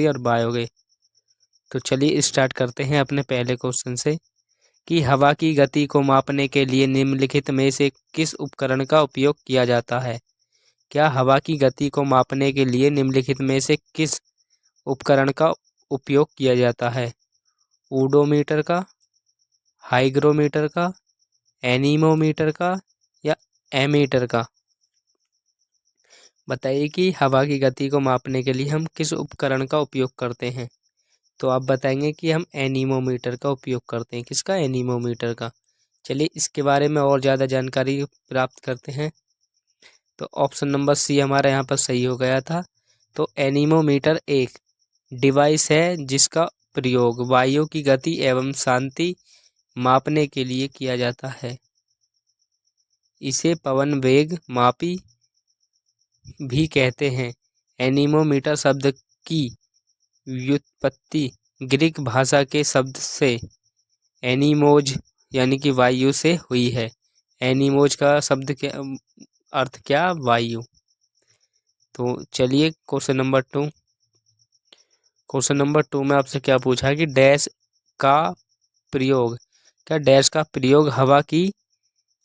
और बायोगैस। तो चलिए स्टार्ट करते हैं अपने पहले क्वेश्चन से कि हवा की गति को मापने के लिए निम्नलिखित में से किस उपकरण का उपयोग किया जाता है। क्या हवा की गति को मापने के लिए निम्नलिखित में से किस उपकरण का उपयोग किया जाता है। ओडोमीटर का, हाइग्रोमीटर का, एनीमोमीटर का या एमीटर का। बताइए कि हवा की गति को मापने के लिए हम किस उपकरण का उपयोग करते हैं। तो आप बताएंगे कि हम एनीमोमीटर का उपयोग करते हैं। किसका? एनीमोमीटर का। चलिए इसके बारे में और ज़्यादा जानकारी प्राप्त करते हैं। तो ऑप्शन नंबर सी हमारा यहाँ पर सही हो गया था। तो एनीमोमीटर एक डिवाइस है जिसका प्रयोग वायु की गति एवं शांति मापने के लिए किया जाता है। इसे पवन वेग मापी भी कहते हैं। एनीमोमीटर शब्द की व्युत्पत्ति ग्रीक भाषा के शब्द से एनीमोज यानी कि वायु से हुई है। एनीमोज का शब्द के अर्थ क्या? वायु। तो चलिए क्वेश्चन नंबर 2। क्वेश्चन नंबर 2 में आपसे क्या पूछा है कि डैश का प्रयोग, क्या डैश का प्रयोग हवा की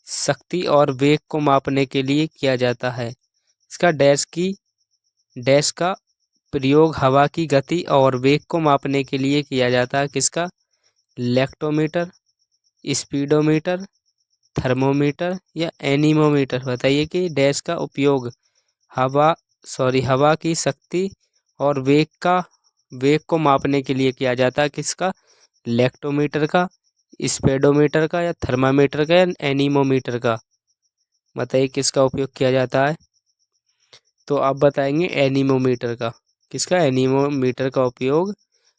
शक्ति और वेग को मापने के लिए किया जाता है। इसका डैश का प्रयोग हवा की गति और वेग को मापने के लिए किया जाता है। किसका? लेक्टोमीटर, स्पीडोमीटर, थर्मोमीटर या एनीमोमीटर। बताइए कि डैश का उपयोग हवा की शक्ति और वेग को मापने के लिए किया जाता है। किसका? लेक्टोमीटर का, स्पीडोमीटर का या थर्मामीटर का या एनीमोमीटर का। बताइए किसका उपयोग किया जाता है। तो आप बताएंगे एनीमोमीटर का। किसका? एनीमोमीटर का उपयोग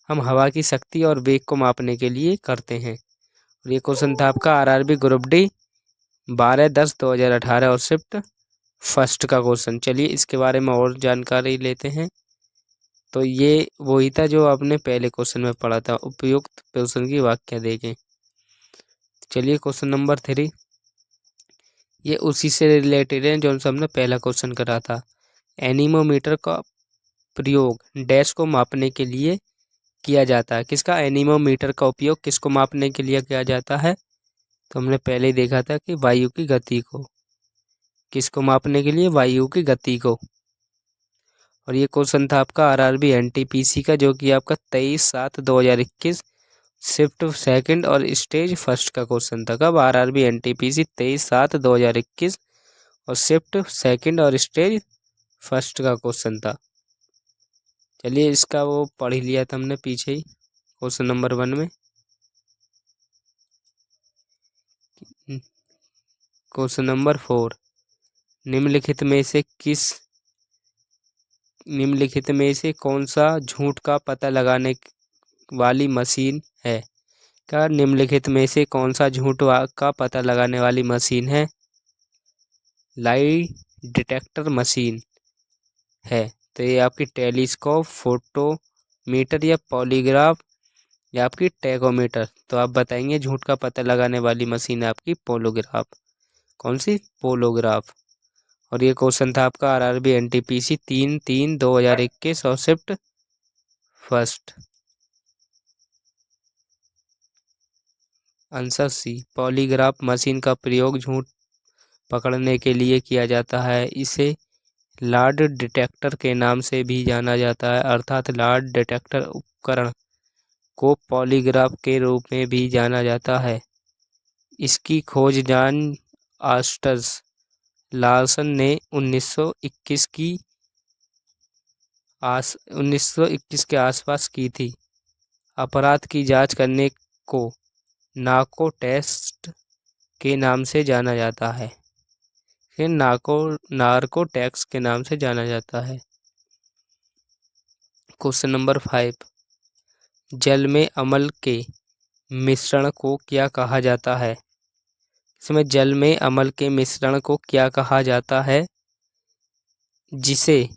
हम हवा की शक्ति और वेग को मापने के लिए करते हैं। और ये क्वेश्चन था आपका आरआरबी ग्रुप डी 12/10/2018 और शिफ्ट फर्स्ट का क्वेश्चन। चलिए इसके बारे में और जानकारी लेते हैं। तो ये वही था जो आपने पहले क्वेश्चन में पढ़ा था। उपयुक्त प्रश्न की व्याख्या देखें। चलिए क्वेश्चन नंबर 3, ये उसी से रिलेटेड है जो हमने पहला क्वेश्चन करा था। एनीमोमीटर का प्रयोग डैश को मापने के लिए किया जाता है। किसका? एनीमोमीटर का उपयोग किसको मापने के लिए किया जाता है। तो हमने पहले ही देखा था कि वायु की गति को। किसको मापने के लिए? वायु की गति को। और ये क्वेश्चन था आपका आरआरबी एनटीपीसी का, जो कि आपका 23/7/2021 शिफ्ट सेकंड और स्टेज फर्स्ट का क्वेश्चन था। कब? आरआरबी एनटीपीसी 23/7/2021 और शिफ्ट सेकंड और स्टेज फर्स्ट का क्वेश्चन था। चलिए इसका वो पढ़ ही लिया था हमने पीछे ही क्वेश्चन नंबर 1 में। क्वेश्चन नंबर 4, निम्नलिखित में से कौन सा झूठ का पता लगाने वाली मशीन है। क्या निम्नलिखित में से कौन सा झूठ का पता लगाने वाली मशीन है? लाई डिटेक्टर मशीन है। तो ये आपकी टेलीस्कोप, फोटोमीटर या पॉलीग्राफ या आपकी टैकोमीटर। तो आप बताएंगे झूठ का पता लगाने वाली मशीन है आपकी पोलोग्राफ। कौन सी? पोलोग्राफ। और ये क्वेश्चन था आपका आरआरबी एनटीपीसी 3/3/2021 और shift first. Answer C, polygraph machine का प्रयोग झूठ पकड़ने के लिए किया जाता है। इसे लाड डिटेक्टर के नाम से भी जाना जाता है, अर्थात लाड डिटेक्टर उपकरण को पॉलीग्राफ के रूप में भी जाना जाता है। इसकी खोज जॉन ऑस्टर्स लार्सन ने 1921 के आसपास की थी। अपराध की जांच करने को नार्को टेस्ट के नाम से जाना जाता है। फिर नार्को टैक्स के नाम से जाना जाता है। क्वेश्चन नंबर 5, जल में अम्ल के मिश्रण को क्या कहा जाता है। इसमें जल में अम्ल के मिश्रण को क्या कहा जाता है, जिसे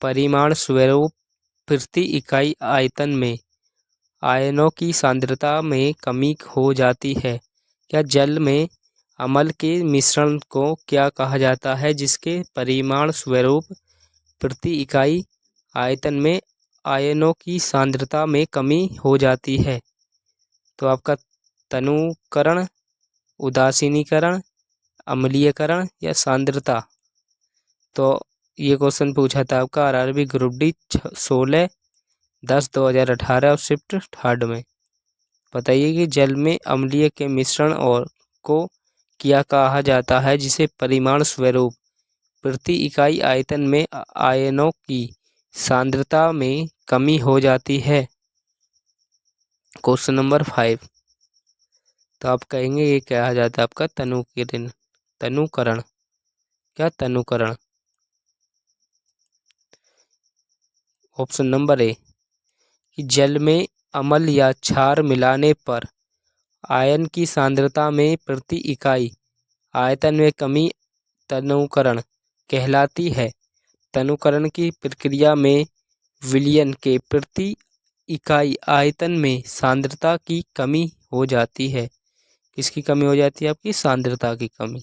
परिमाण स्वरूप प्रति इकाई आयतन में आयनों की सांद्रता में कमी हो जाती है। क्या जल में अम्ल के मिश्रण को क्या कहा जाता है जिसके परिमाण स्वरूप प्रति इकाई आयतन में आयनों की सांद्रता में कमी हो जाती है? तो आपका तनुकरण, उदासीनीकरण, अम्लीयकरण या सांद्रता। तो ये क्वेश्चन पूछा था आपका आरआरबी ग्रुप डी 16/10/2018 और शिफ्ट थर्ड में। बताइए कि जल में अम्लीय के मिश्रण और को क्या कहा जाता है जिसे परिमाण स्वरूप प्रति इकाई आयतन में आयनों की सांद्रता में कमी हो जाती है? Question number 5। तो आप कहेंगे ये कहा जाता है आपका तनुकरण। क्या तनुकरण? ऑप्शन नंबर ए कि जल में अम्ल या क्षार मिलाने पर आयन की सांद्रता में प्रति इकाई आयतन में कमी तनुकरण कहलाती है। तनुकरण की प्रक्रिया में विलयन के प्रति इकाई आयतन में सांद्रता की कमी हो जाती है। किसकी कमी हो जाती है? आपकी सांद्रता की कमी।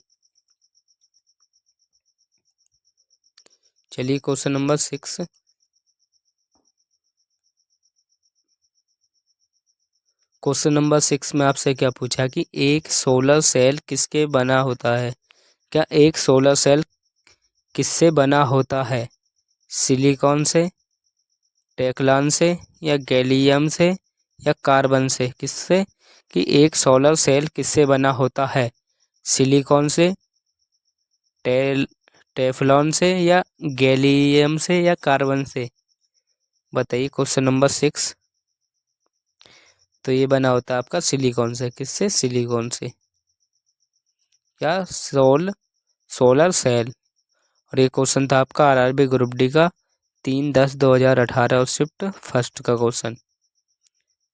चलिए क्वेश्चन नंबर 6। क्वेश्चन नंबर 6 में आपसे क्या पूछा कि एक सोलर सेल किसके बना होता है? क्या एक सोलर सेल किससे बना होता है? सिलिकॉन से, टेफ्लॉन से या गैलियम से या कार्बन से? किससे? कि एक सोलर सेल किससे बना होता है? सिलिकॉन से, टेफ्लॉन से या गैलियम से या कार्बन से? बताइए क्वेश्चन नंबर 6। तो ये बना होता है आपका सिलिकॉन से। किससे? सिलिकॉन से। क्या? Solar cell. और ये क्वेश्चन था आपका आरआरबी ग्रुप डी का 3/10/2018 और शिफ्ट फर्स्ट का क्वेश्चन।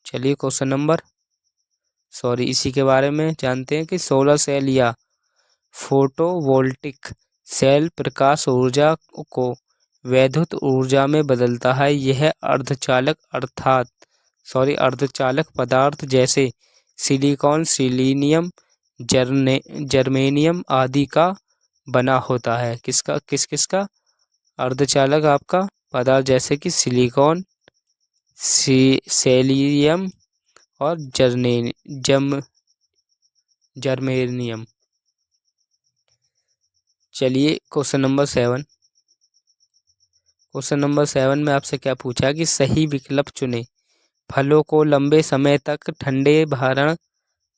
चलिए क्वेश्चन नंबर इसी के बारे में जानते हैं कि सोलर सेल या फोटोवोल्टिक सेल प्रकाश ऊर्जा को वैद्युत ऊर्जा में बदलता है। यह अर्धचालक पदार्थ जैसे सिलिकॉन, सिलीनियम, जर्मेनियम आदि का बना होता है। किसका? अर्धचालक आपका पदार्थ जैसे कि सिलिकॉन, सेलियम और जर्मेनियम। चलिए क्वेश्चन नंबर 7। क्वेश्चन नंबर 7 में आपसे क्या पूछा कि सही विकल्प चुने। फलों को लंबे समय तक ठंडे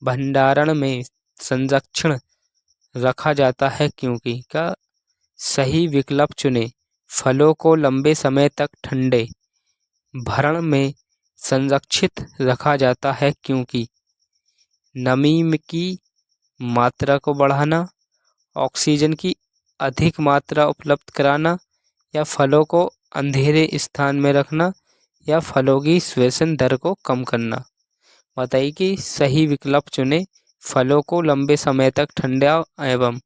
भंडारण में संरक्षण रखा जाता है क्योंकि? क्या? सही विकल्प चुने। फलों को लंबे समय तक ठंडे भरण में संरक्षित रखा जाता है क्योंकि नमी की मात्रा को बढ़ाना, ऑक्सीजन की अधिक मात्रा उपलब्ध कराना या फलों को अंधेरे स्थान में रखना या फलों की श्वसन दर को कम करना। बताइए कि सही विकल्प चुने। फलों को लंबे समय तक ठंडा एवं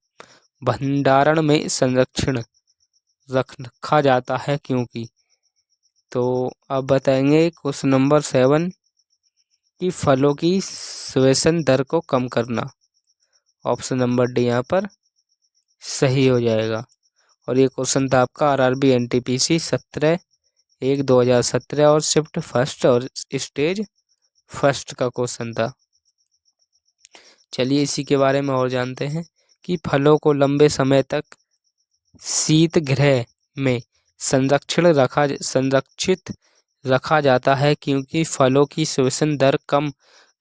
भंडारण में संरक्षण रखा जाता है क्योंकि? तो आप बताएंगे क्वेश्चन नंबर 7 कि फलों की श्वसन दर को कम करना। ऑप्शन नंबर डी यहाँ पर सही हो जाएगा। और ये क्वेश्चन था आपका आरआरबी एनटीपीसी 17/1/2017 और शिफ्ट फर्स्ट और स्टेज फर्स्ट का क्वेश्चन था। चलिए इसी के बारे में और जानते हैं कि फलों को लंबे समय तक शीत गृह में संरक्षित रखा जाता है क्योंकि फलों की श्वसन दर कम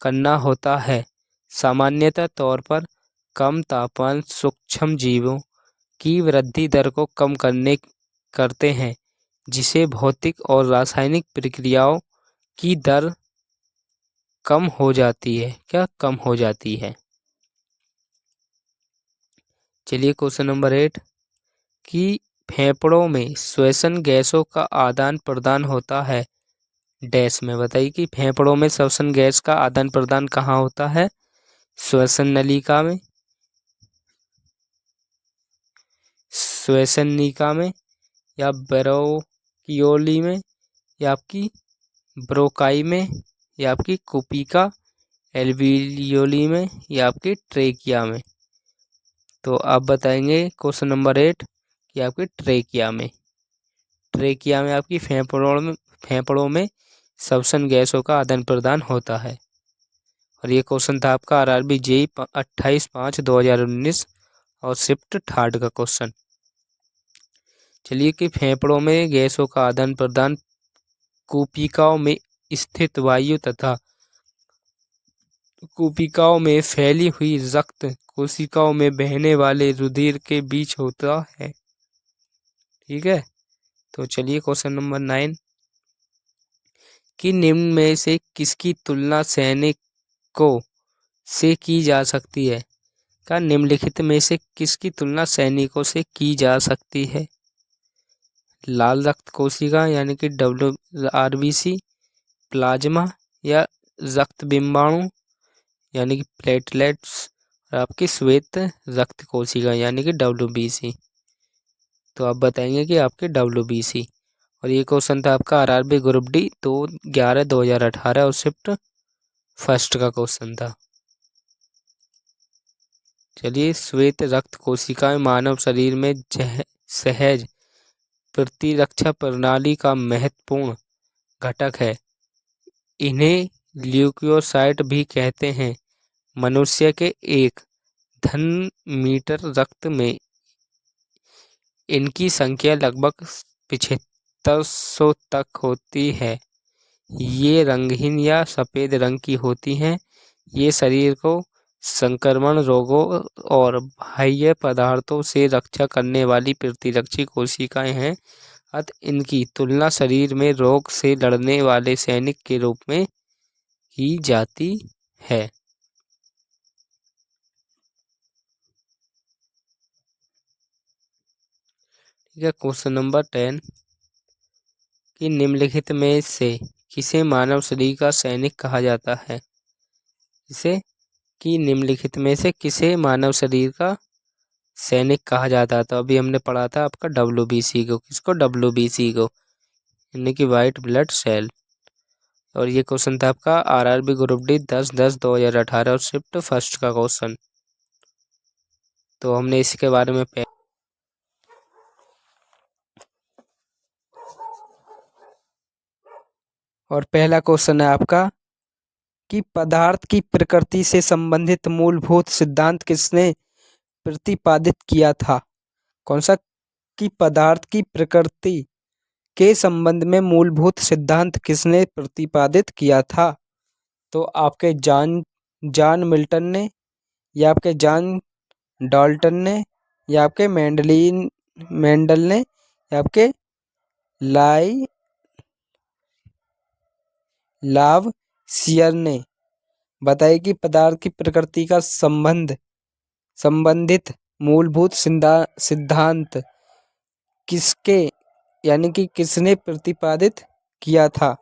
करना होता है। सामान्यतः तौर पर कम तापमान सूक्ष्म जीवों की वृद्धि दर को कम करते हैं जिसे भौतिक और रासायनिक प्रक्रियाओं की दर कम हो जाती है। क्या? कम हो जाती है। चलिए क्वेश्चन नंबर 8 कि फेफड़ों में श्वसन गैसों का आदान प्रदान होता है डैश में। बताइए कि फेफड़ों में श्वसन गैस का आदान प्रदान कहाँ होता है? श्वसन नलिका में, श्वसनिका में या ब्रोंकियोली में या आपकी ब्रोकाई में या आपकी कुपिका एल्वियोली में या आपकी ट्रेकिया में? तो आप बताएंगे क्वेश्चन नंबर 8 कि आपकी ट्रेकिया में। ट्रेकिया में आपकी फेफड़ों में श्वसन गैसों का आदान प्रदान होता है। और ये क्वेश्चन था आपका RRB जेई 28/5/2019 और शिफ्ट थर्ड का क्वेश्चन। चलिए कि फेफड़ों में गैसों का आदान प्रदान कोशिकाओं में स्थित वायु तथा कोशिकाओं में फैली हुई रक्त कोशिकाओं में बहने वाले रुधिर के बीच होता है। ठीक है, तो चलिए क्वेश्चन नंबर 9 कि निम्न में से किसकी तुलना सैनिकों से की जा सकती है। का निम्नलिखित में से किसकी तुलना सैनिकों से की जा सकती है। लाल रक्त कोशिका यानी कि RBC, प्लाज्मा या रक्त बिंबाणु यानी कि प्लेटलेट्स, और आपकी श्वेत रक्त कोशिका यानी कि WBC। तो आप बताएंगे कि आपके WBC। और ये क्वेश्चन था आपका RRB ग्रुप डी 2/11/2018 और शिफ्ट फर्स्ट का क्वेश्चन था। चलिए, श्वेत रक्त कोशिकाएं मानव शरीर में सहज प्रतिरक्षा प्रणाली का महत्वपूर्ण घटक है। इन्हें ल्यूकोसाइट भी कहते हैं। मनुष्य के 1 घन मीटर रक्त में इनकी संख्या लगभग 7500 तक होती है। ये रंगहीन या सफ़ेद रंग की होती हैं। ये शरीर को संक्रमण रोगों और बाह्य पदार्थों से रक्षा करने वाली प्रतिरक्षी कोशिकाएं हैं। अतः इनकी तुलना शरीर में रोग से लड़ने वाले सैनिक के रूप में की जाती है। ठीक है, क्वेश्चन नंबर 10 कि निम्नलिखित में से किसे मानव शरीर का सैनिक कहा जाता है। इसे कि निम्नलिखित में से किसे मानव शरीर का सैनिक कहा जाता है। तो अभी हमने पढ़ा था आपका WBC को। किसको? WBC को, यानी कि वाइट ब्लड सेल। और ये क्वेश्चन था आपका RRB ग्रुप डी 10/10/2018 और शिफ्ट फर्स्ट का क्वेश्चन। तो हमने इसके बारे में और पहला क्वेश्चन है आपका कि पदार्थ की प्रकृति से संबंधित मूलभूत सिद्धांत किसने प्रतिपादित किया था। कौन सा? कि पदार्थ की प्रकृति के संबंध में मूलभूत सिद्धांत किसने प्रतिपादित किया था। तो आपके जॉन मिल्टन ने, या आपके जॉन डाल्टन ने, या आपके मेंडल ने, या आपके लावसियर ने। बताइए कि पदार्थ की प्रकृति का संबंधित मूलभूत सिद्धांत किसके यानी कि किसने प्रतिपादित किया था।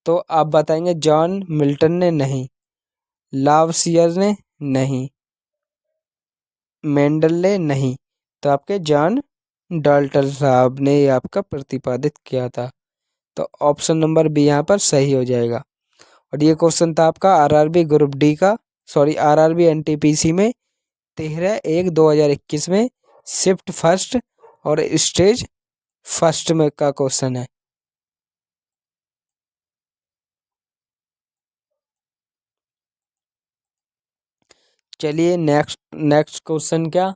तो आप बताएंगे जॉन मिल्टन ने नहीं, लावसियर ने नहीं, मेंडल ने नहीं, तो आपके जॉन डाल्टन साहब ने आपका प्रतिपादित किया था। तो ऑप्शन नंबर बी यहाँ पर सही हो जाएगा। और ये क्वेश्चन था आपका RRB ग्रुप डी का, RRB NTPC में 13/1/2021 में शिफ्ट फर्स्ट और स्टेज फर्स्ट में का क्वेश्चन है। चलिए नेक्स्ट क्वेश्चन क्या,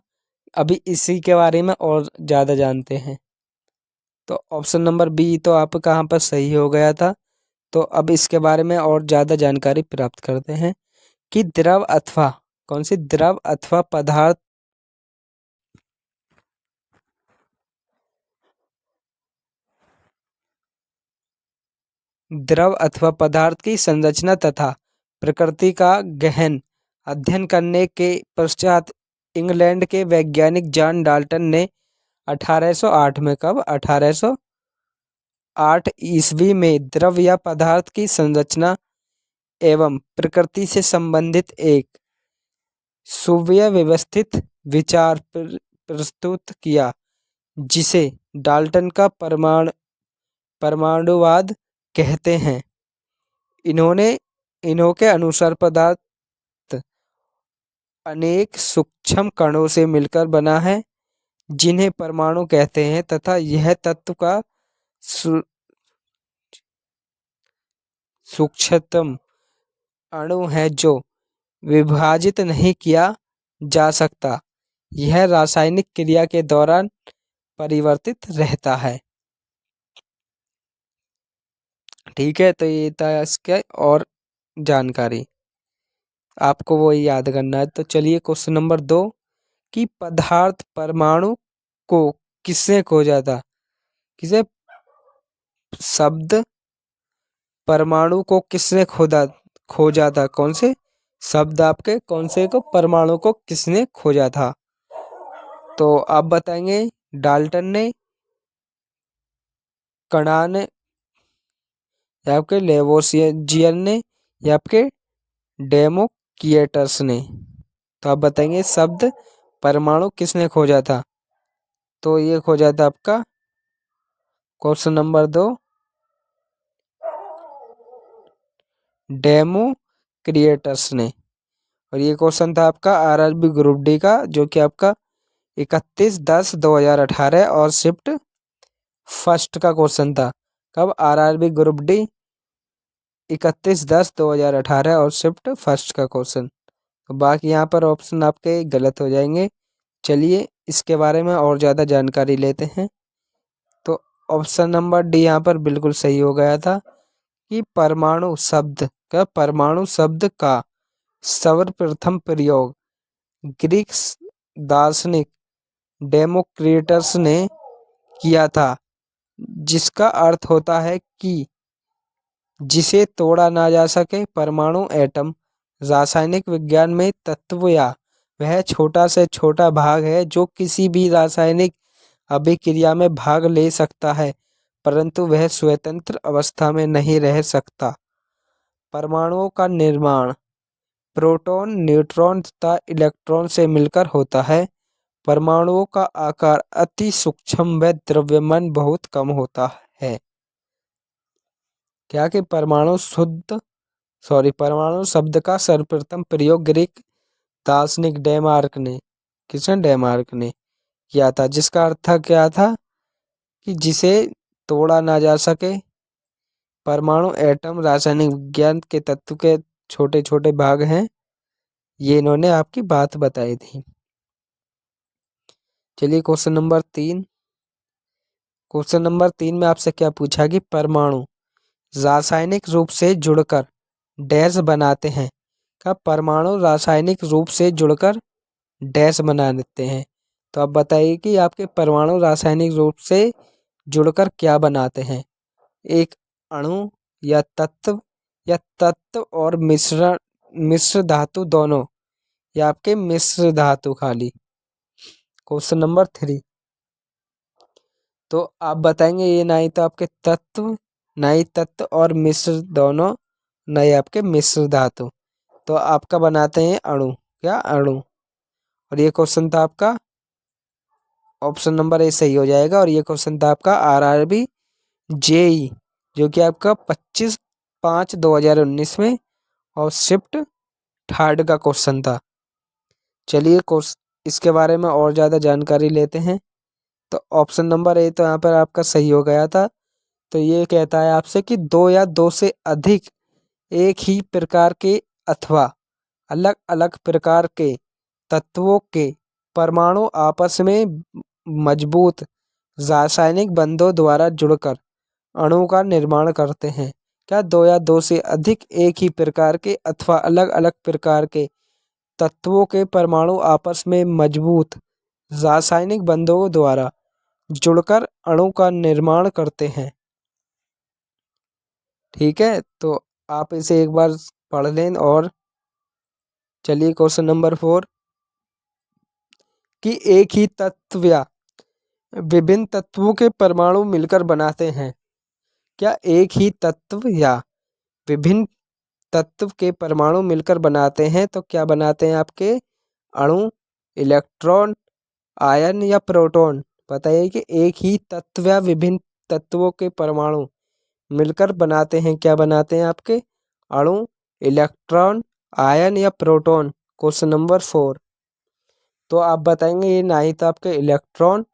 अभी इसी के बारे में और ज़्यादा जानते हैं। तो ऑप्शन नंबर बी तो आप कहाँ पर सही हो गया था। तो अब इसके बारे में और ज़्यादा जानकारी प्राप्त करते हैं कि द्रव अथवा कौन सी द्रव अथवा पदार्थ की संरचना तथा प्रकृति का गहन अध्ययन करने के पश्चात इंग्लैंड के वैज्ञानिक जॉन डाल्टन ने 1808 में 1808 ईस्वी में द्रव या पदार्थ की संरचना एवं प्रकृति से संबंधित एक सुव्यवस्थित विचार प्रस्तुत किया, जिसे डाल्टन का परमाणुवाद कहते हैं। इन्होंने अनुसार पदार्थ अनेक सूक्ष्म कणों से मिलकर बना है, जिन्हें परमाणु कहते हैं, तथा यह तत्व का सूक्ष्मतम अणु है जो विभाजित नहीं किया जा सकता। यह रासायनिक क्रिया के दौरान परिवर्तित रहता है। ठीक है, तो ये था इसके और जानकारी, आपको वो याद करना है। तो चलिए क्वेश्चन नंबर 2 कि पदार्थ परमाणु को किसने खोजा था? किसे? शब्द परमाणु को किसने खोजा था? कौन से शब्द आपके कौन से को परमाणु को किसने खोजा था? तो आप बताएंगे डाल्टन ने, कणा ने, या आपके लेवोसियन ने, या आपके डेमोक्रिटस ने। तो आप बताएंगे शब्द परमाणु किसने खोजा था? तो ये खोजा था आपका क्वेश्चन नंबर 2 डेमोक्रिटस ने। और ये क्वेश्चन था आपका आरआरबी ग्रुप डी का, जो कि आपका 31/10/2018 और शिफ्ट फर्स्ट का क्वेश्चन था। कब? आरआरबी ग्रुप डी 31/10/2018 और शिफ्ट फर्स्ट का क्वेश्चन। तो बाकी यहाँ पर ऑप्शन आपके गलत हो जाएंगे। चलिए इसके बारे में और ज़्यादा जानकारी लेते हैं। तो ऑप्शन नंबर डी यहाँ पर बिल्कुल सही हो गया था कि परमाणु शब्द का सर्वप्रथम प्रयोग ग्रीक दार्शनिक डेमोक्रिटस ने किया था, जिसका अर्थ होता है कि जिसे तोड़ा ना जा सके। परमाणु एटम रासायनिक विज्ञान में तत्व या वह छोटा से छोटा भाग है जो किसी भी रासायनिक अभिक्रिया में भाग ले सकता है, परंतु वह स्वतंत्र अवस्था में नहीं रह सकता। परमाणुओं का निर्माण प्रोटॉन, न्यूट्रॉन तथा इलेक्ट्रॉन से मिलकर होता है। परमाणुओं का आकार अति सूक्ष्म व द्रव्यमान बहुत कम होता है। क्या कि परमाणु शब्द का सर्वप्रथम प्रयोग ग्रीक दार्शनिक डेमार्क ने किया था, जिसका अर्थ क्या था कि जिसे तोड़ा ना जा सके। परमाणु एटम रासायनिक विज्ञान के तत्व के छोटे छोटे भाग हैं, ये इन्होंने आपकी बात बताई थी। चलिए क्वेश्चन नंबर 3। क्वेश्चन नंबर 3 में आपसे क्या पूछा कि परमाणु रासायनिक रूप से जुड़कर डैश बनाते हैं। का परमाणु रासायनिक रूप से जुड़कर डैश बना देते हैं। तो आप बताइए कि आपके परमाणु रासायनिक रूप से जुड़कर क्या बनाते हैं? एक अणु या तत्व और मिश्र धातु दोनों, या आपके मिश्र धातु खाली। Question number 3। तो आप बताएंगे ये नहीं तो आपके तत्व और मिश्र दोनों, नहीं आपके मिश्र धातु। तो आपका बनाते हैं अणु। क्या? अणु। और ये क्वेश्चन था आपका ऑप्शन नंबर ए सही हो जाएगा। और ये क्वेश्चन था आपका आरआरबी जेई, जो कि आपका 25/5/2019 में और शिफ्ट थर्ड का क्वेश्चन था। चलिए इसके बारे में और ज़्यादा जानकारी लेते हैं। तो ऑप्शन नंबर ए तो यहाँ पर आपका सही हो गया था। तो ये कहता है आपसे कि दो या दो से अधिक एक ही प्रकार के अथवा अलग अलग प्रकार के तत्वों के परमाणु आपस में मजबूत रासायनिक बंधों द्वारा जुड़कर अणु का निर्माण करते हैं। क्या? दो या दो से अधिक एक ही प्रकार के अथवा अलग अलग प्रकार के तत्वों के परमाणु आपस में मजबूत रासायनिक बंधों द्वारा जुड़कर अणु का निर्माण करते हैं। ठीक है, तो आप इसे एक बार पढ़ लें। और चलिए क्वेश्चन नंबर 4 कि एक ही तत्व या विभिन्न तत्वों के परमाणु मिलकर बनाते हैं। क्या? एक ही तत्व या विभिन्न तत्व के परमाणु मिलकर बनाते हैं। तो क्या बनाते हैं आपके? अणु, इलेक्ट्रॉन, आयन या प्रोटॉन। बताइए कि एक ही तत्व या विभिन्न तत्वों के परमाणु मिलकर बनाते हैं। क्या बनाते हैं आपके? अणु, इलेक्ट्रॉन, आयन या प्रोटॉन। Question number 4। तो आप बताएंगे ये ना ही तो आपके इलेक्ट्रॉन,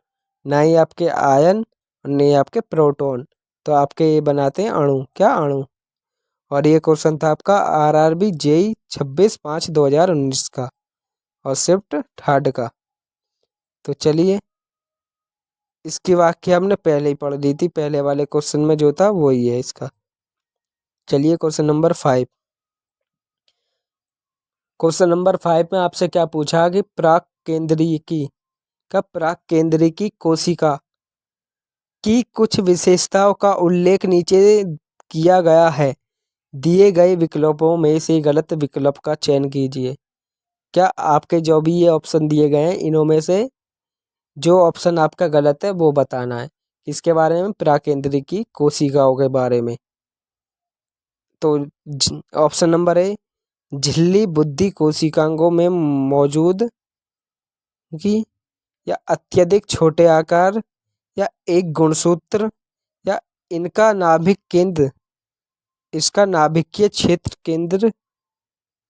ना ही आपके आयन, और नहीं आपके प्रोटॉन। तो आपके ये बनाते हैं अणु। क्या? अणु। और ये क्वेश्चन था आपका आरआरबी जेई 26/5/2019 का और शिफ्ट थर्ड का। तो चलिए, इसकी व्याख्या हमने पहले ही पढ़ ली थी, पहले वाले क्वेश्चन में जो था वही है इसका। चलिए क्वेश्चन नंबर 5। क्वेश्चन नंबर 5 में आपसे क्या पूछा कि प्राक केंद्रीकी कोशिका की कुछ विशेषताओं का उल्लेख नीचे किया गया है, दिए गए विकल्पों में से गलत विकल्प का चयन कीजिए। क्या आपके जो भी ये ऑप्शन दिए गए हैं इनों में से जो ऑप्शन आपका गलत है वो बताना है। इसके बारे में प्राकेंद्रिकी कोशिकाओं के बारे में। तो ऑप्शन नंबर ए, झिल्ली बुद्धि कोशिकांगों में मौजूद की, या अत्यधिक छोटे आकार, या एक गुणसूत्र, या इनका नाभिक केंद्र, इसका नाभिकीय क्षेत्र केंद्र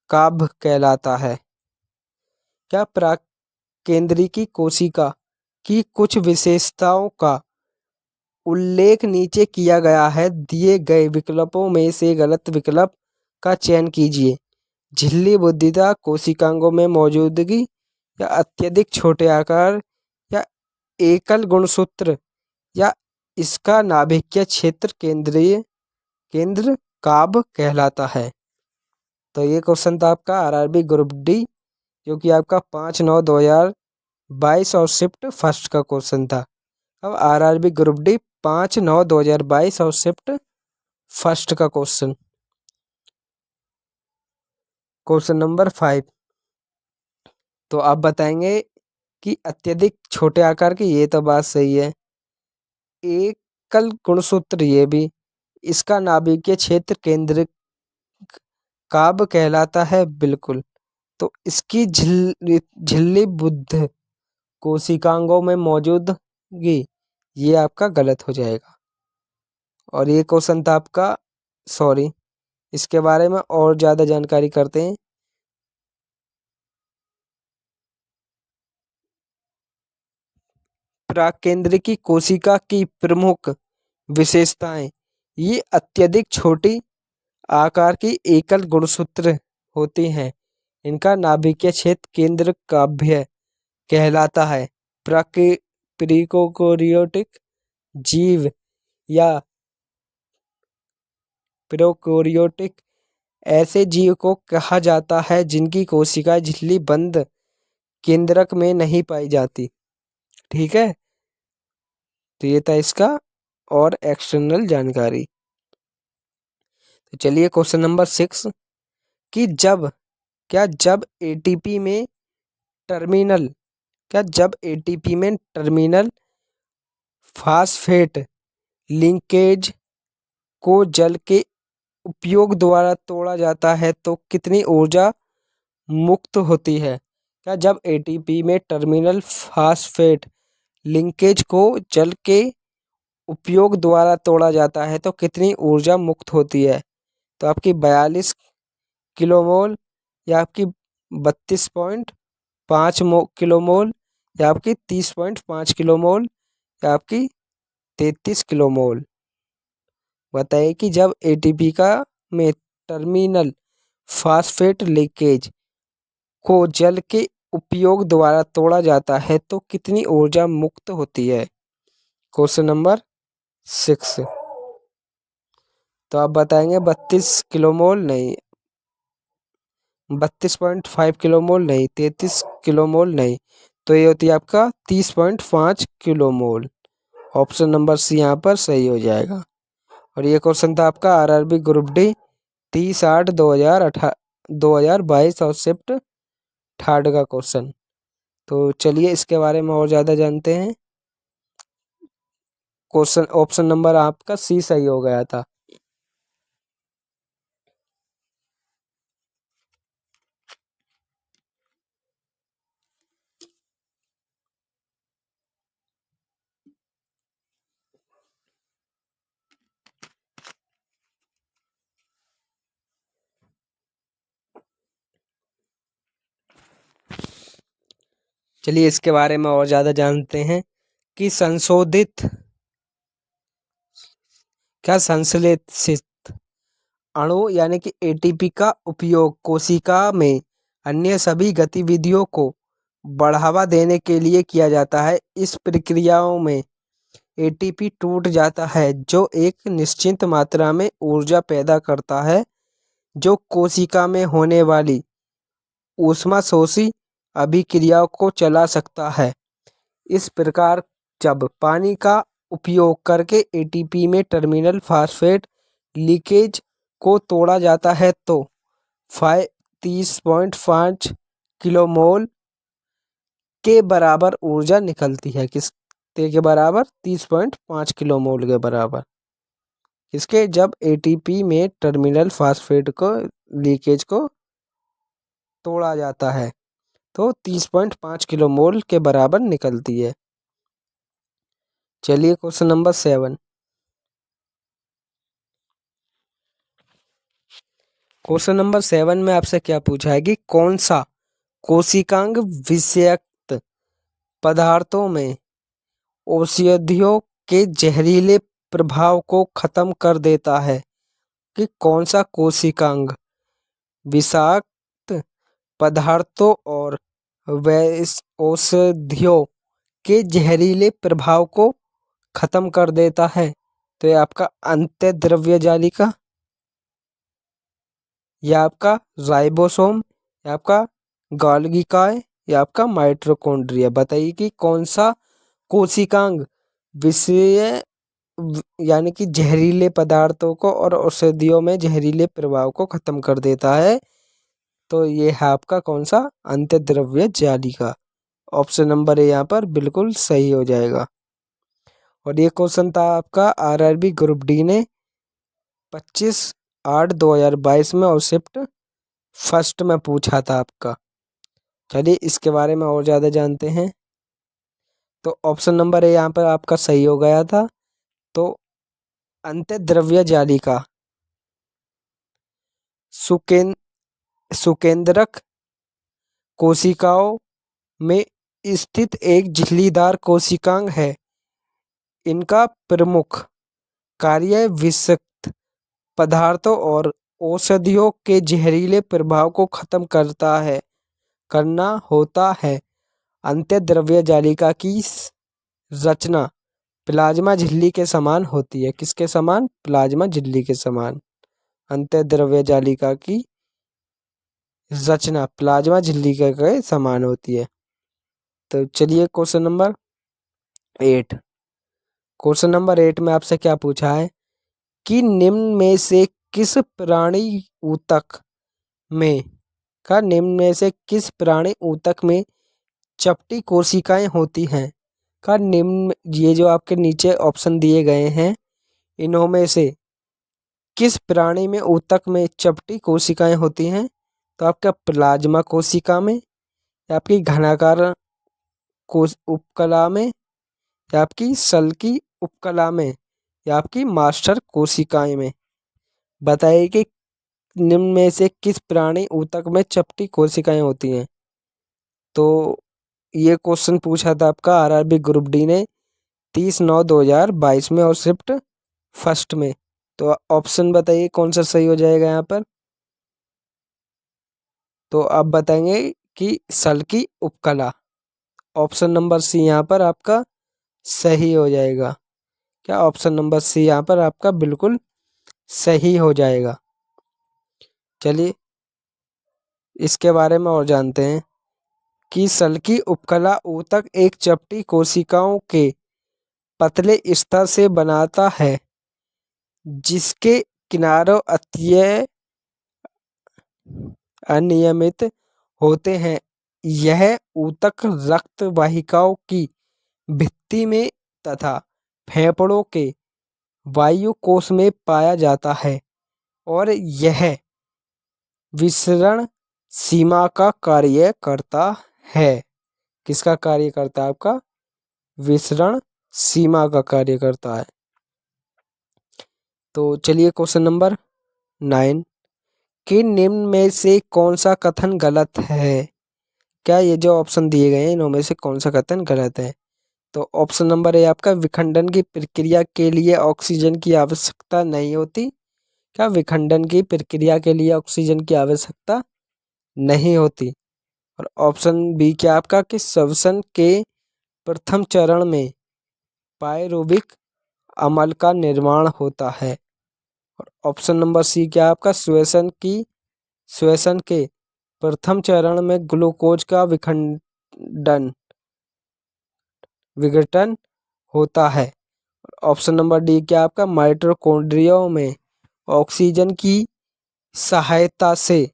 काभ कहलाता है। क्या प्राकेंद्रिकी कोशिका की कुछ विशेषताओं का उल्लेख नीचे किया गया है, दिए गए विकल्पों में से गलत विकल्प का चयन कीजिए। झिल्ली बुद्धिदा कोशिकांगों में मौजूदगी, या अत्यधिक छोटे आकार, या एकल गुणसूत्र, या इसका नाभिकीय क्षेत्र केंद्र काभ कहलाता है। तो ये क्वेश्चन था आपका आरआरबी ग्रुप डी, जो कि आपका 5/9/2022 और शिफ्ट फर्स्ट का क्वेश्चन था। अब आरआरबी ग्रुप डी 5/9/2022 और शिफ्ट फर्स्ट का क्वेश्चन। Question number 5। तो आप बताएंगे कि अत्यधिक छोटे आकार की, ये तो बात सही है। एकल गुणसूत्र, ये भी। इसका नाभिकीय क्षेत्र केंद्र काभ कहलाता है, बिल्कुल। तो इसकी झिल्ली बुद्ध कोशिकांगों में मौजूदगी, ये आपका गलत हो जाएगा। और ये क्वेश्चन था आपका, सॉरी, इसके बारे में और ज़्यादा जानकारी करते हैं। प्राकेंद्रिकी कोशिका की प्रमुख विशेषताएं, ये अत्यधिक छोटी आकार की एकल गुणसूत्र होती हैं। इनका नाभिकीय क्षेत्र केंद्र काभ्य कहलाता है। प्रोकैरियोटिक जीव या प्रोकैरियोटिक ऐसे जीव को कहा जाता है जिनकी कोशिकाएं झिल्ली बंद केंद्रक में नहीं पाई जाती। ठीक है, तो ये था इसका और एक्सटर्नल जानकारी। तो चलिए क्वेश्चन नंबर 6 कि जब एटीपी में टर्मिनल फास्फेट लिंकेज को जल के उपयोग द्वारा तोड़ा जाता है तो कितनी ऊर्जा मुक्त होती है। क्या जब एटीपी में टर्मिनल फास्फेट लिंकेज को जल के उपयोग द्वारा तोड़ा जाता है तो कितनी ऊर्जा मुक्त होती है। तो आपकी 42 किलोमोल, या आपकी 32.5 किलोमोल, या आपकी 30.5 किलोमोल, या आपकी 33 किलोमोल। बताइए कि जब एटीपी का में टर्मिनल फास्फेट लिंकेज को जल के उपयोग द्वारा तोड़ा जाता है तो कितनी ऊर्जा मुक्त होती है। Question number 6। तो आप बताएंगे 32 किलोमोल नहीं, 32.5 किलोमोल नहीं, 33 किलोमोल नहीं, तो ये होती है आपका 30.5 किलोमोल। ऑप्शन नंबर सी यहाँ पर सही हो जाएगा। और ये क्वेश्चन था आपका आरआरबी ग्रुप डी 30/8/2022 और शिफ्ट थर्ड का क्वेश्चन। तो चलिए इसके बारे में और ज़्यादा जानते हैं। क्वेश्चन ऑप्शन नंबर आपका सी सही हो गया था। चलिए इसके बारे में और ज़्यादा जानते हैं कि संश्लेषित अणु यानी कि एटीपी का उपयोग कोशिका में अन्य सभी गतिविधियों को बढ़ावा देने के लिए किया जाता है। इस प्रक्रियाओं में एटीपी टूट जाता है जो एक निश्चित मात्रा में ऊर्जा पैदा करता है जो कोशिका में होने वाली ऊष्माशोषी अभिक्रियाओं को चला सकता है। इस प्रकार जब पानी का उपयोग करके एटीपी में टर्मिनल फॉस्फेट लीकेज को तोड़ा जाता है तो 30.5 किलोमोल के बराबर ऊर्जा निकलती है। किसके के बराबर? 30.5 किलोमोल के बराबर। किसके? जब एटीपी में टर्मिनल फॉस्फेट को लीकेज को तोड़ा जाता है तो 30.5 किलोमोल के बराबर निकलती है। चलिए क्वेश्चन नंबर 7। क्वेश्चन नंबर 7 में आपसे क्या पूछा है कि कौन सा कोशिकांग विषाक्त पदार्थों में औषधियों के जहरीले प्रभाव को खत्म कर देता है। कि कौन सा कोशिकांग विषाक्त पदार्थों और औषधियों के जहरीले प्रभाव को खत्म कर देता है। तो ये आपका अंतःद्रव्य जालिका, या आपका राइबोसोम, या आपका गोल्गी काय, या आपका माइटोकॉन्ड्रिया। बताइए कि कौन सा कोशिकांग विषय यानी कि जहरीले पदार्थों को और औषधियों में जहरीले प्रभाव को खत्म कर देता है। तो ये है आपका कौन सा? अंतःद्रव्य जालिका। ऑप्शन नंबर ए यहाँ पर बिल्कुल सही हो जाएगा। और ये क्वेश्चन था आपका आरआरबी ग्रुप डी ने 25/8/2022 में और शिफ्ट फर्स्ट में पूछा था आपका। चलिए इसके बारे में और ज़्यादा जानते हैं। तो ऑप्शन नंबर ए यहाँ पर आपका सही हो गया था। तो अंतःद्रव्य जालिका सुकेंद्रक कोशिकाओं में स्थित एक झिल्लीदार कोशिकांग है। इनका प्रमुख कार्य विषाक्त पदार्थों और औषधियों के जहरीले प्रभाव को खत्म करना होता है। अंतःद्रव्य जालिका की रचना प्लाज्मा झिल्ली के समान होती है। किसके समान? प्लाज्मा झिल्ली के समान। अंतःद्रव्य जालिका की रचना प्लाज्मा झिल्ली के समान होती है। तो चलिए क्वेश्चन नंबर 8। क्वेश्चन नंबर 8 में आपसे क्या पूछा है कि निम्न में से किस प्राणी ऊतक में चपटी कोशिकाएं होती हैं। का निम्न, ये जो आपके नीचे ऑप्शन दिए गए हैं इनमें से किस प्राणी में ऊतक में चपटी कोशिकाएं होती हैं। तो आपका प्लाज्मा कोशिका में, या आपकी घनाकार उपकला में, या आपकी सल्की उपकला में, या आपकी मास्टर कोशिकाएं में। बताइए कि निम्न में से किस प्राणी ऊतक में चपटी कोशिकाएं होती हैं। तो ये क्वेश्चन पूछा था आपका आरआरबी ग्रुप डी ने 30/9/2022 में और शिफ्ट फर्स्ट में। तो ऑप्शन बताइए कौन सा सही हो जाएगा यहाँ पर। तो आप बताएंगे कि सल्की उपकला। ऑप्शन नंबर सी यहाँ पर आपका सही हो जाएगा। क्या? ऑप्शन नंबर सी यहाँ पर आपका बिल्कुल सही हो जाएगा। चलिए इसके बारे में और जानते हैं कि सल्की उपकला ऊतक एक चपटी कोशिकाओं के पतले स्तर से बनाता है जिसके किनारों अनियमित होते हैं। यह ऊतक रक्त वाहिकाओं की भित्ति में तथा फेफड़ों के वायु कोश में पाया जाता है और यह विसरण सीमा का कार्य करता है। किसका कार्य करता है? आपका विसरण सीमा का कार्य करता है। तो चलिए क्वेश्चन नंबर 9 कि निम्न में से कौन सा कथन गलत है। क्या ये जो ऑप्शन दिए गए हैं इनमें से कौन सा कथन गलत है। तो ऑप्शन नंबर ए आपका विखंडन की प्रक्रिया के लिए ऑक्सीजन की आवश्यकता नहीं होती। क्या विखंडन की प्रक्रिया के लिए ऑक्सीजन की आवश्यकता नहीं होती। और ऑप्शन बी क्या आपका कि श्वसन के प्रथम चरण में पायरुविक अम्ल का निर्माण होता है। और ऑप्शन नंबर सी क्या आपका श्वसन के प्रथम चरण में ग्लूकोज का विघटन होता है। ऑप्शन नंबर डी क्या आपका माइटोकॉन्ड्रिया में ऑक्सीजन की सहायता से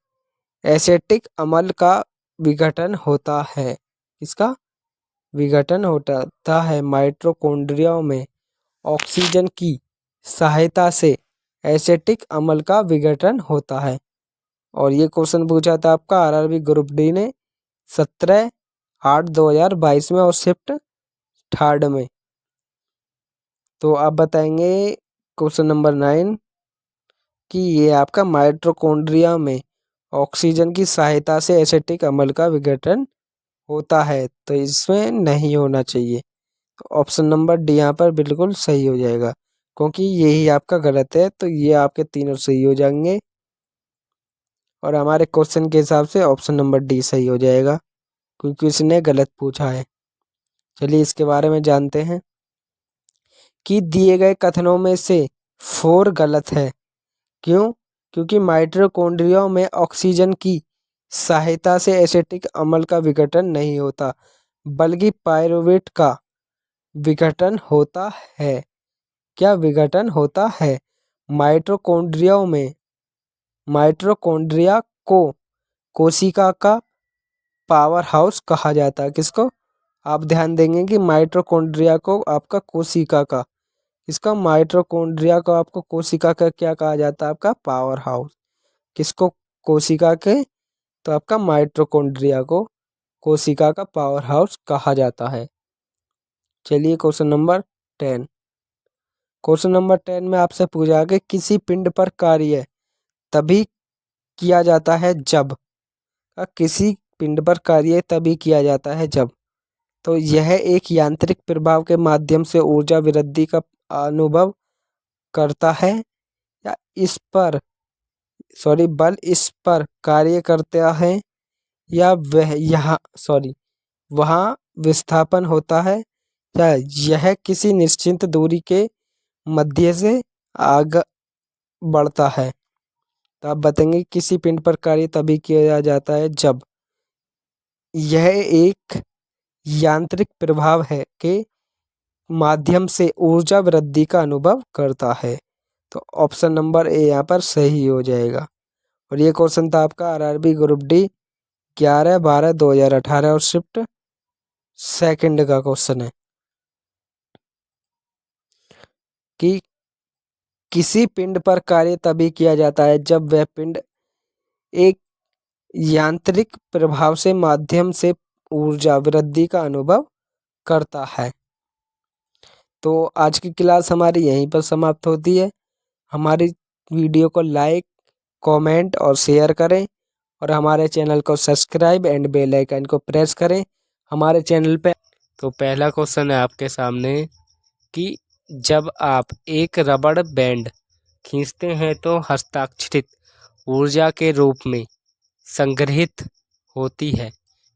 एसिटिक अम्ल का विघटन होता है। इसका विघटन होता है माइटोकॉन्ड्रिया में ऑक्सीजन की सहायता से एसिटिक अम्ल का विघटन होता है। और ये क्वेश्चन पूछा था आपका आरआरबी ग्रुप डी ने 17/8/2022 में और शिफ्ट 3rd में। तो आप बताएंगे क्वेश्चन नंबर 9 कि ये आपका माइटोकॉन्ड्रिया में ऑक्सीजन की सहायता से एसिटिक अम्ल का विघटन होता है, तो इसमें नहीं होना चाहिए। तो ऑप्शन नंबर डी यहाँ पर बिल्कुल सही हो जाएगा, क्योंकि यही आपका गलत है। तो ये आपके तीनों सही हो जाएंगे और हमारे क्वेश्चन के हिसाब से ऑप्शन नंबर डी सही हो जाएगा, क्योंकि इसने गलत पूछा है। चलिए इसके बारे में जानते हैं कि दिए गए कथनों में से 4 गलत है। क्यों? क्योंकि माइटोकॉन्ड्रिया में ऑक्सीजन की सहायता से एसिटिक अम्ल का विघटन नहीं होता, बल्कि पायरुवेट का विघटन होता है। क्या विघटन होता है? माइटोकॉन्ड्रिया को कोशिका का पावर हाउस कहा जाता है। किसको? आप ध्यान देंगे कि माइटोकॉन्ड्रिया को आपका कोशिका का, इसका माइटोकॉन्ड्रिया को आपको कोशिका का क्या कहा जाता है? आपका पावर हाउस। किसको? कोशिका के। तो आपका माइटोकॉन्ड्रिया को कोशिका का पावर हाउस कहा जाता है। चलिए क्वेश्चन नंबर 10। क्वेश्चन नंबर 10 में आपसे पूछा कि किसी पिंड पर कार्य तभी किया जाता है जब, किसी पिंड पर कार्य तभी किया जाता है जब, तो यह एक यांत्रिक प्रभाव के माध्यम से ऊर्जा वृद्धि का अनुभव करता है, या बल इस पर कार्य करता है, या वहाँ विस्थापन होता है, या यह किसी निश्चित दूरी के मध्य से आगे बढ़ता है। तो आप बताएंगे किसी पिंड पर कार्य तभी किया जाता है जब यह एक यांत्रिक प्रभाव है के माध्यम से ऊर्जा वृद्धि का अनुभव करता है। तो ऑप्शन नंबर ए यहाँ पर सही हो जाएगा। और ये क्वेश्चन था आपका आरआरबी ग्रुप डी 11/12/2018 और शिफ्ट 2 का क्वेश्चन है कि किसी पिंड पर कार्य तभी किया जाता है जब वह पिंड एक यांत्रिक प्रभाव से माध्यम से ऊर्जा वृद्धि का अनुभव करता है। तो आज की क्लास हमारी यहीं पर समाप्त होती है। हमारी वीडियो को लाइक, कमेंट और शेयर करें और हमारे चैनल को सब्सक्राइब एंड बेल आइकन को प्रेस करें हमारे चैनल पे। तो पहला क्वेश्चन है आपके सामने कि जब आप एक रबड़ बैंड खींचते हैं तो हस्ताक्षरित ऊर्जा के रूप में संग्रहित होती है।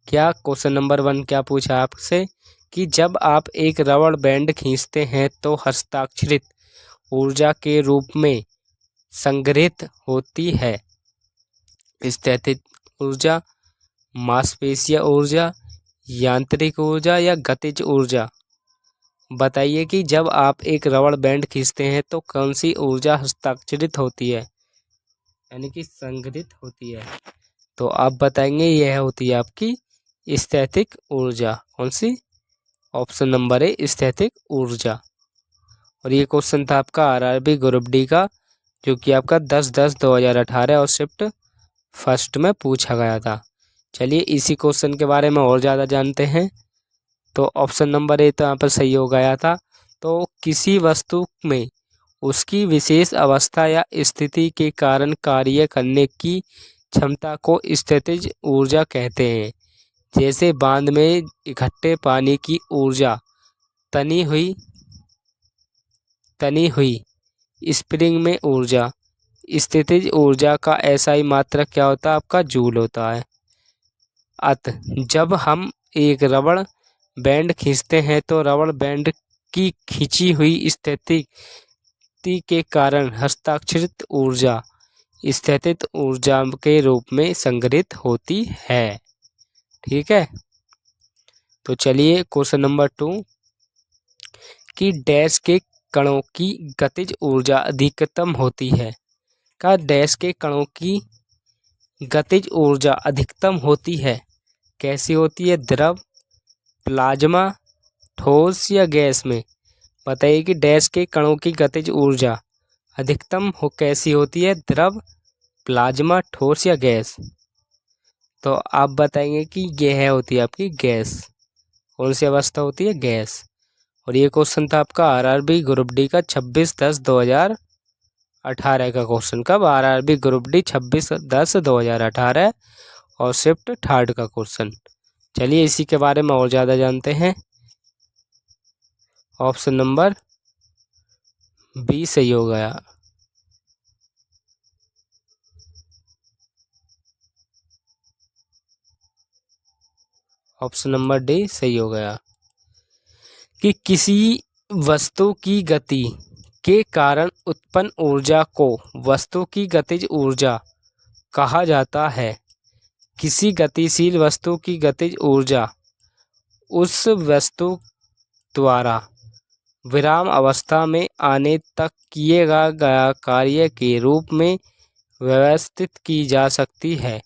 क्या क्वेश्चन नंबर 1 क्या पूछा आपसे कि जब आप एक रबड़ बैंड खींचते हैं तो हस्ताक्षरित ऊर्जा के रूप में संग्रहित होती है स्थैतिक ऊर्जा, मांसपेशीय ऊर्जा, यांत्रिक ऊर्जा या गतिज ऊर्जा। बताइए कि जब आप एक रबड़ बैंड खींचते हैं तो कौन सी ऊर्जा हस्ताक्षरित होती है, यानी कि संग्रहित होती है। तो आप बताएंगे यह होती है आपकी स्थैतिक ऊर्जा। कौन सी? ऑप्शन नंबर ए स्थैतिक ऊर्जा। और ये क्वेश्चन था आपका आरआरबी ग्रुप डी का, जो कि आपका 10/10/2018 और शिफ्ट 1 में पूछा गया था। चलिए इसी क्वेश्चन के बारे में और ज़्यादा जानते हैं। तो ऑप्शन नंबर ए तो यहाँ पर सही हो गया था। तो किसी वस्तु में उसकी विशेष अवस्था या स्थिति के कारण कार्य करने की क्षमता को स्थितिज ऊर्जा कहते हैं। जैसे बांध में इकट्ठे पानी की ऊर्जा, तनी हुई स्प्रिंग में ऊर्जा, स्थितिज ऊर्जा का एसआई मात्रक क्या होता है? आपका जूल होता है। अत जब हम एक रबड़ बैंड खींचते हैं तो रबड़ बैंड की खींची हुई स्थिति के कारण हस्ताक्षरित ऊर्जा स्थितिज ऊर्जा के रूप में संग्रहित होती है। ठीक है, तो चलिए क्वेश्चन नंबर 2 कि डैश के कणों की गतिज ऊर्जा अधिकतम होती है। का डैश के कणों की गतिज ऊर्जा अधिकतम होती है। कैसी होती है? द्रव, प्लाज्मा, ठोस या गैस में? बताइए कि डैश के कणों की गतिज ऊर्जा अधिकतम कैसी होती है? द्रव, प्लाज्मा, ठोस या गैस? तो आप बताएंगे कि यह होती है आपकी गैस। कौन सी अवस्था होती है? गैस। और ये क्वेश्चन था आपका आरआरबी ग्रुप डी का 26/10/2018 का क्वेश्चन। कब? आरआरबी ग्रुप डी 26/10/2018 और शिफ्ट थर्ड का क्वेश्चन। चलिए इसी के बारे में और ज़्यादा जानते हैं। ऑप्शन नंबर बी सही हो गया। ऑप्शन नंबर डी सही हो गया कि किसी वस्तु की गति के कारण उत्पन्न ऊर्जा को वस्तु की गतिज ऊर्जा कहा जाता है। किसी गतिशील वस्तु की गतिज ऊर्जा उस वस्तु द्वारा विराम अवस्था में आने तक किए गया कार्य के रूप में व्यवस्थित की जा सकती है।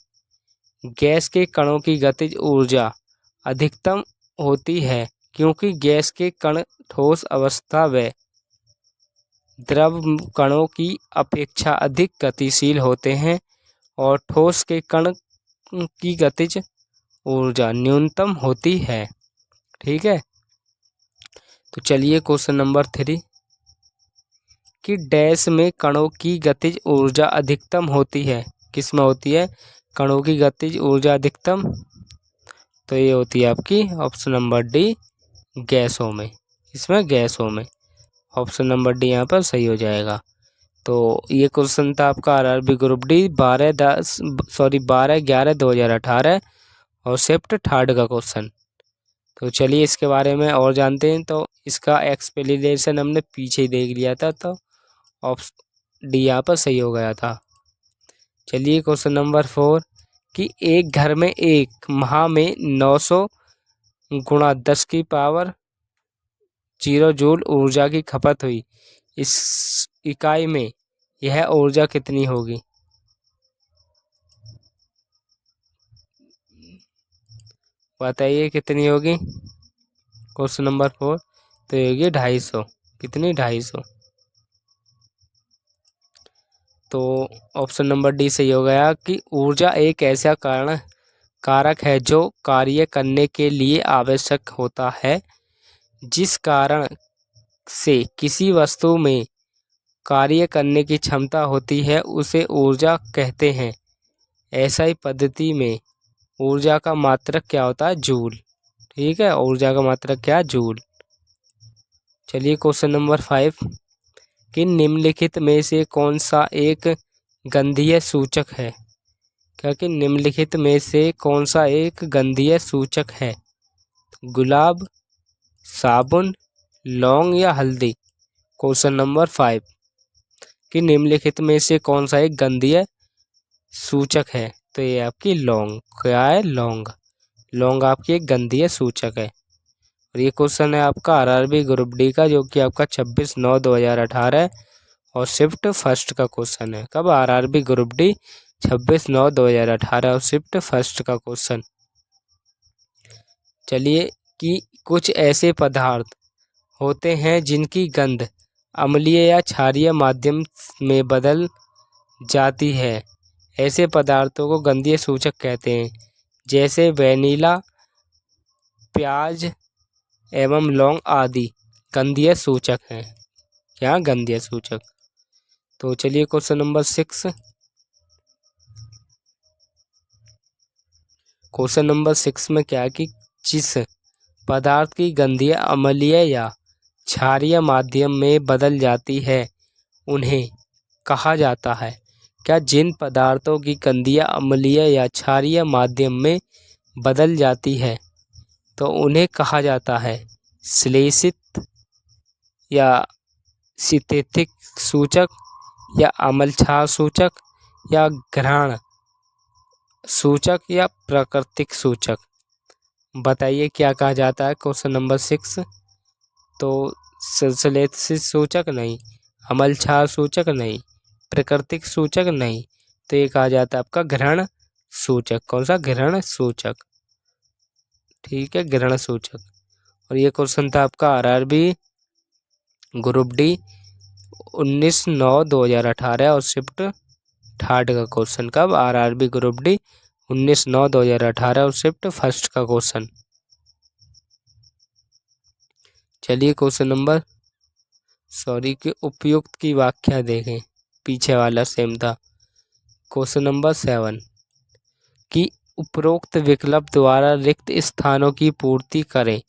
गैस के कणों की गतिज ऊर्जा अधिकतम होती है क्योंकि गैस के कण ठोस अवस्था व द्रव कणों की अपेक्षा अधिक गतिशील होते हैं और ठोस के कण की गतिज ऊर्जा न्यूनतम होती है। ठीक है, तो चलिए क्वेश्चन नंबर 3 कि डैश में कणों की गतिज ऊर्जा अधिकतम होती है। किस में होती है कणों की गतिज ऊर्जा अधिकतम? तो ये होती है आपकी ऑप्शन नंबर डी, गैसों में। इसमें गैसों में ऑप्शन नंबर डी यहाँ पर सही हो जाएगा। तो ये क्वेश्चन था आपका आरआरबी ग्रुप डी 12/11/2018 और शिफ्ट थर्ड का क्वेश्चन। तो चलिए इसके बारे में और जानते हैं। तो इसका एक्सप्लेनेशन हमने पीछे ही देख लिया था, तो ऑप्शन डी यहाँ पर सही हो गया था। चलिए क्वेश्चन नंबर 4 कि एक घर में एक माह में 900 × 10⁻0 जूल ऊर्जा की खपत हुई। इस इकाई में यह ऊर्जा कितनी होगी? बताइए कितनी होगी? क्वेश्चन नंबर 4 तो ये होगी 250। कितनी? 250। तो ऑप्शन नंबर डी सही हो गया कि ऊर्जा एक ऐसा कारक है जो कार्य करने के लिए आवश्यक होता है। जिस कारण से किसी वस्तु में कार्य करने की क्षमता होती है उसे ऊर्जा कहते हैं। ऐसा पद्धति में ऊर्जा का मात्रक क्या होता है? जूल। ठीक है, ऊर्जा का मात्रक क्या है? जूल। चलिए क्वेश्चन नंबर 5 कि निम्नलिखित में से कौन सा एक गंधीय सूचक है? क्या कि निम्नलिखित में से कौन सा एक गंधीय सूचक है? गुलाब, साबुन, लौंग या हल्दी? क्वेश्चन नंबर 5 कि निम्नलिखित में से कौन सा एक गंधीय सूचक है? तो ये आपकी लौंग। क्या है? लौंग। लौंग आपकी एक गंधीय सूचक है। और ये क्वेश्चन है आपका आरआरबी ग्रुप डी का, जो कि आपका 26/9/2018 और शिफ्ट फर्स्ट का क्वेश्चन है। कब? आरआरबी ग्रुप डी 26/9/2018 और शिफ्ट फर्स्ट का क्वेश्चन। चलिए कि कुछ ऐसे पदार्थ होते हैं जिनकी गंध अम्लीय या क्षारीय माध्यम में बदल जाती है। ऐसे पदार्थों को गंधीय सूचक कहते हैं, जैसे वेनिला, प्याज एवं लौंग आदि गंधीय सूचक हैं। क्या? गंधीय सूचक। तो चलिए क्वेश्चन नंबर 6। क्वेश्चन नंबर 6 में क्या है कि जिस पदार्थ की गंधीय अम्लीय या क्षारीय माध्यम में बदल जाती है उन्हें कहा जाता है। क्या जिन पदार्थों की कंदियाँ अम्लीय या क्षारीय माध्यम में बदल जाती है तो उन्हें कहा जाता है श्लेषित या सिंथेटिक सूचक या अम्लक्षार सूचक या घ्राण सूचक या प्राकृतिक सूचक। बताइए क्या कहा जाता है क्वेश्चन नंबर 6। तो श्लेषित सूचक नहीं, अम्लक्षार सूचक नहीं, प्राकृतिक सूचक नहीं, तो ये कहा जाता है आपका घ्राण सूचक। कौन सा? घ्राण सूचक। ठीक है, घ्राण सूचक। और ये क्वेश्चन था आपका आरआरबी ग्रुप डी 19/9/2018 और शिफ्ट थर्ड का क्वेश्चन। कब? आरआरबी ग्रुप डी 19/9/2018 और शिफ्ट फर्स्ट का क्वेश्चन। चलिए क्वेश्चन नंबर कि उपयुक्त की व्याख्या देखें, पीछे वाला सेम था। क्वेश्चन नंबर 7 कि उपरोक्त विकल्प द्वारा रिक्त स्थानों की पूर्ति करें।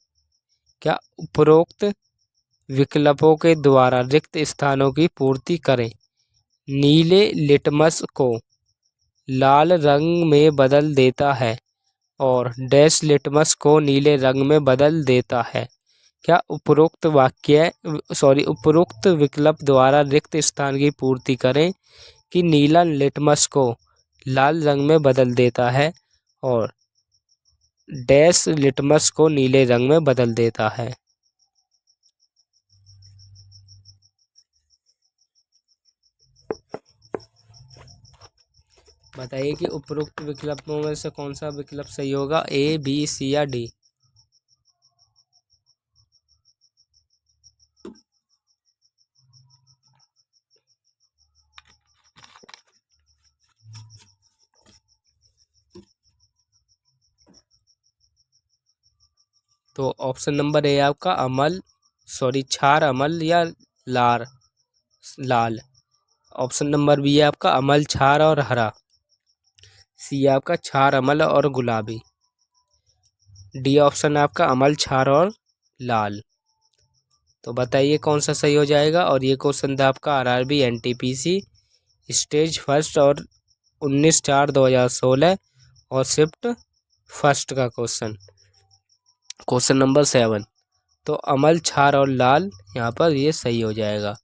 क्या उपरोक्त विकल्पों के द्वारा रिक्त स्थानों की पूर्ति करें? नीले लिटमस को लाल रंग में बदल देता है और डैश लिटमस को नीले रंग में बदल देता है। क्या उपरोक्त उपरोक्त विकल्प द्वारा रिक्त स्थान की पूर्ति करें कि नीला लिटमस को लाल रंग में बदल देता है और डैश लिटमस को नीले रंग में बदल देता है। बताइए कि उपरोक्त विकल्पों में से कौन सा विकल्प सही होगा? ए, बी, सी या डी? तो ऑप्शन नंबर ए आपका क्षार अमल या लाल। ऑप्शन नंबर बी है आपका अमल, क्षार और हरा। सी है आपका क्षार अमल और गुलाबी। डी ऑप्शन है आपका अमल, क्षार और लाल। तो बताइए कौन सा सही हो जाएगा। और ये क्वेश्चन था आपका आरआरबी एनटीपीसी स्टेज फर्स्ट और 19/4/2016 और शिफ्ट फर्स्ट का क्वेश्चन। क्वेश्चन नंबर 7 तो अमल, क्षार और लाल यहाँ पर ये सही हो जाएगा,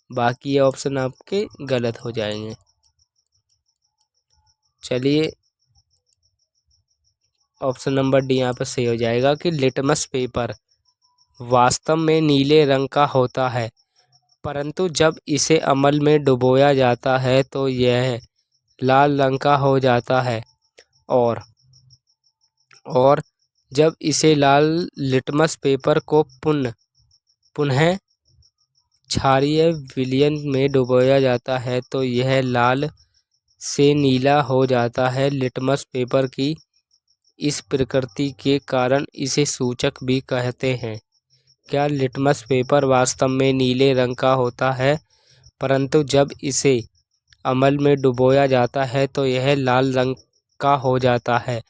बाकी ये ऑप्शन आपके गलत हो जाएंगे। चलिए ऑप्शन नंबर डी यहाँ पर सही हो जाएगा कि लिटमस पेपर वास्तव में नीले रंग का होता है, परंतु जब इसे अमल में डुबोया जाता है तो यह लाल रंग का हो जाता है और जब इसे लाल लिटमस पेपर को पुनः क्षारीय विलयन में डुबोया जाता है तो यह लाल से नीला हो जाता है। लिटमस पेपर की इस प्रकृति के कारण इसे सूचक भी कहते हैं। क्या लिटमस पेपर वास्तव में नीले रंग का होता है, परंतु जब इसे अमल में डुबोया जाता है तो यह लाल रंग का हो जाता है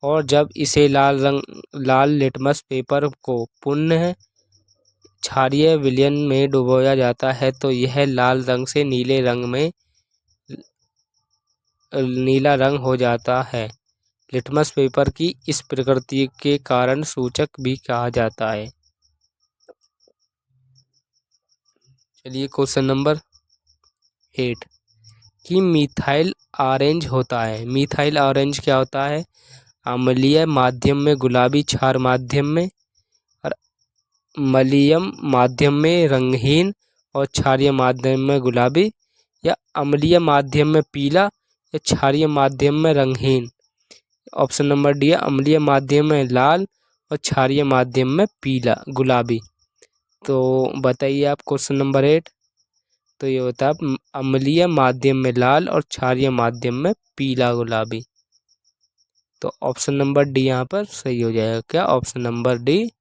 और जब इसे लाल लिटमस पेपर को पुनः क्षारीय विलयन में डुबोया जाता है तो यह लाल रंग से नीला रंग हो जाता है। लिटमस पेपर की इस प्रकृति के कारण सूचक भी कहा जाता है। चलिए क्वेश्चन नंबर 8 कि मिथाइल ऑरेंज होता है। मिथाइल ऑरेंज क्या होता है? अम्लीय माध्यम में गुलाबी, क्षार माध्यम में और मलयम माध्यम में रंगहीन और क्षारीय माध्यम में गुलाबी, या अम्लीय माध्यम में पीला या क्षारीय माध्यम में रंगहीन। ऑप्शन नंबर डी है अम्लीय माध्यम में लाल और क्षारीय माध्यम में पीला गुलाबी। तो बताइए आप क्वेश्चन नंबर 8। तो ये होता है अम्लीय माध्यम में लाल और क्षारीय माध्यम में पीला गुलाबी। तो ऑप्शन नंबर डी यहाँ पर सही हो जाएगा। क्या? ऑप्शन नंबर डी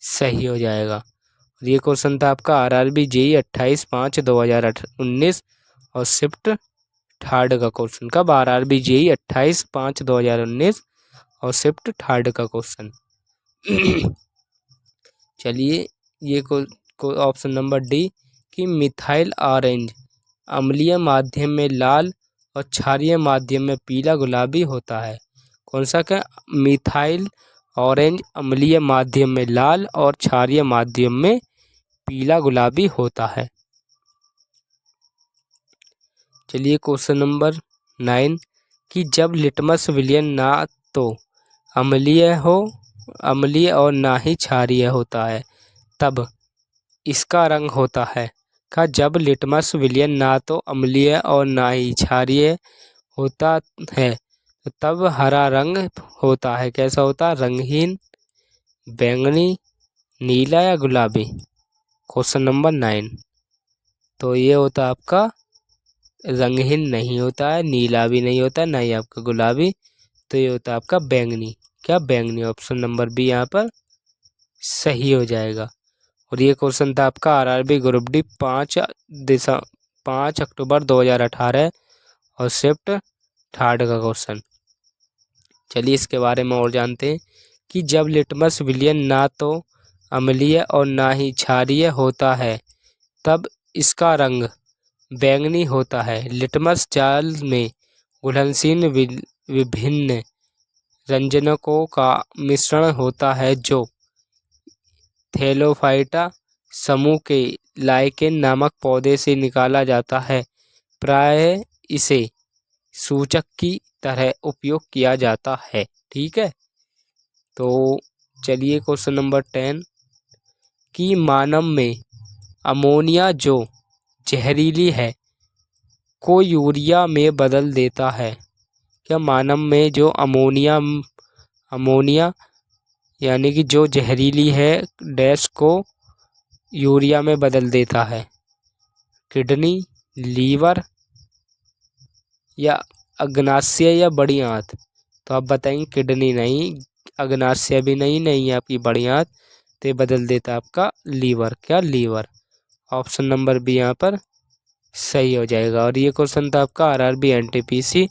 सही हो जाएगा। ये क्वेश्चन था आपका आरआरबी जेई 28/5/2019 और शिफ्ट थर्ड का क्वेश्चन। कब? आरआरबी जेई 28/5/2019 और शिफ्ट थर्ड का क्वेश्चन। चलिए ये ऑप्शन नंबर डी कि मिथाइल ऑरेंज अम्लीय माध्यम में लाल और क्षारीय माध्यम में पीला गुलाबी होता है? कौन सा क्या? मिथाइल ऑरेंज अम्लीय माध्यम में लाल और क्षारीय माध्यम में पीला गुलाबी होता है। चलिए क्वेश्चन नंबर 9 कि जब लिटमस विलयन ना तो अम्लीय और ना ही क्षारीय होता है तब इसका रंग होता है। का जब लिटमस विलयन ना तो अम्लीय और ना ही क्षारीय होता है तो तब हरा रंग होता है। कैसा होता है? रंगहीन, बैंगनी, नीला या गुलाबी? Question number 9। तो ये होता है आपका रंगहीन नहीं होता है, नीला भी नहीं होता है, ना ही आपका गुलाबी। तो ये होता है आपका बैंगनी। क्या? बैंगनी। ऑप्शन नंबर बी यहाँ पर सही हो जाएगा। और ये क्वेश्चन था आपका आरआरबी ग्रुप डी 5 अक्टूबर 2018 और शिफ्ट थर्ड का क्वेश्चन। चलिए इसके बारे में और जानते हैं कि जब लिटमस विलयन ना तो अम्लीय और ना ही क्षारीय होता है तब इसका रंग बैंगनी होता है। लिटमस जाल में घुलनशील विभिन्न रंजनकों का मिश्रण होता है जो थैलोफाइटा समूह के लाइकेन नामक पौधे से निकाला जाता है। प्रायः इसे सूचक की तरह उपयोग किया जाता है। ठीक है, तो चलिए क्वेश्चन नंबर 10 कि मानव में अमोनिया जो जहरीली है को यूरिया में बदल देता है। क्या? मानव में जो अमोनिया यानी कि जो जहरीली है डैश को यूरिया में बदल देता है? किडनी, लीवर या अग्नाशय या बड़ी आंत? तो आप बताएंगे किडनी नहीं, अग्नाशय भी नहीं, नहीं आपकी बड़ी आंत। तो ये बदल देता है आपका लीवर। क्या? लीवर। ऑप्शन नंबर बी यहाँ पर सही हो जाएगा। और ये क्वेश्चन था आपका आरआरबी एनटीपीसी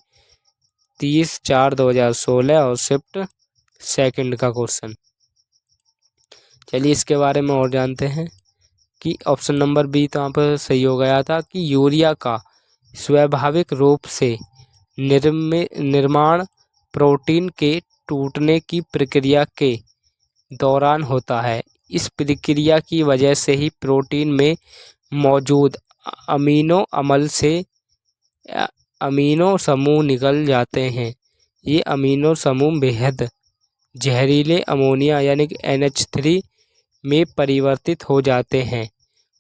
30/4/2016 और शिफ्ट सेकंड का क्वेश्चन। चलिए इसके बारे में और जानते हैं कि ऑप्शन नंबर बी तो यहाँ पर सही हो गया था कि यूरिया का स्वाभाविक रूप से निर्माण प्रोटीन के टूटने की प्रक्रिया के दौरान होता है। इस प्रक्रिया की वजह से ही प्रोटीन में मौजूद अमीनो अम्ल से अमीनो समूह निकल जाते हैं। ये अमीनो समूह बेहद जहरीले अमोनिया यानी कि NH3 में परिवर्तित हो जाते हैं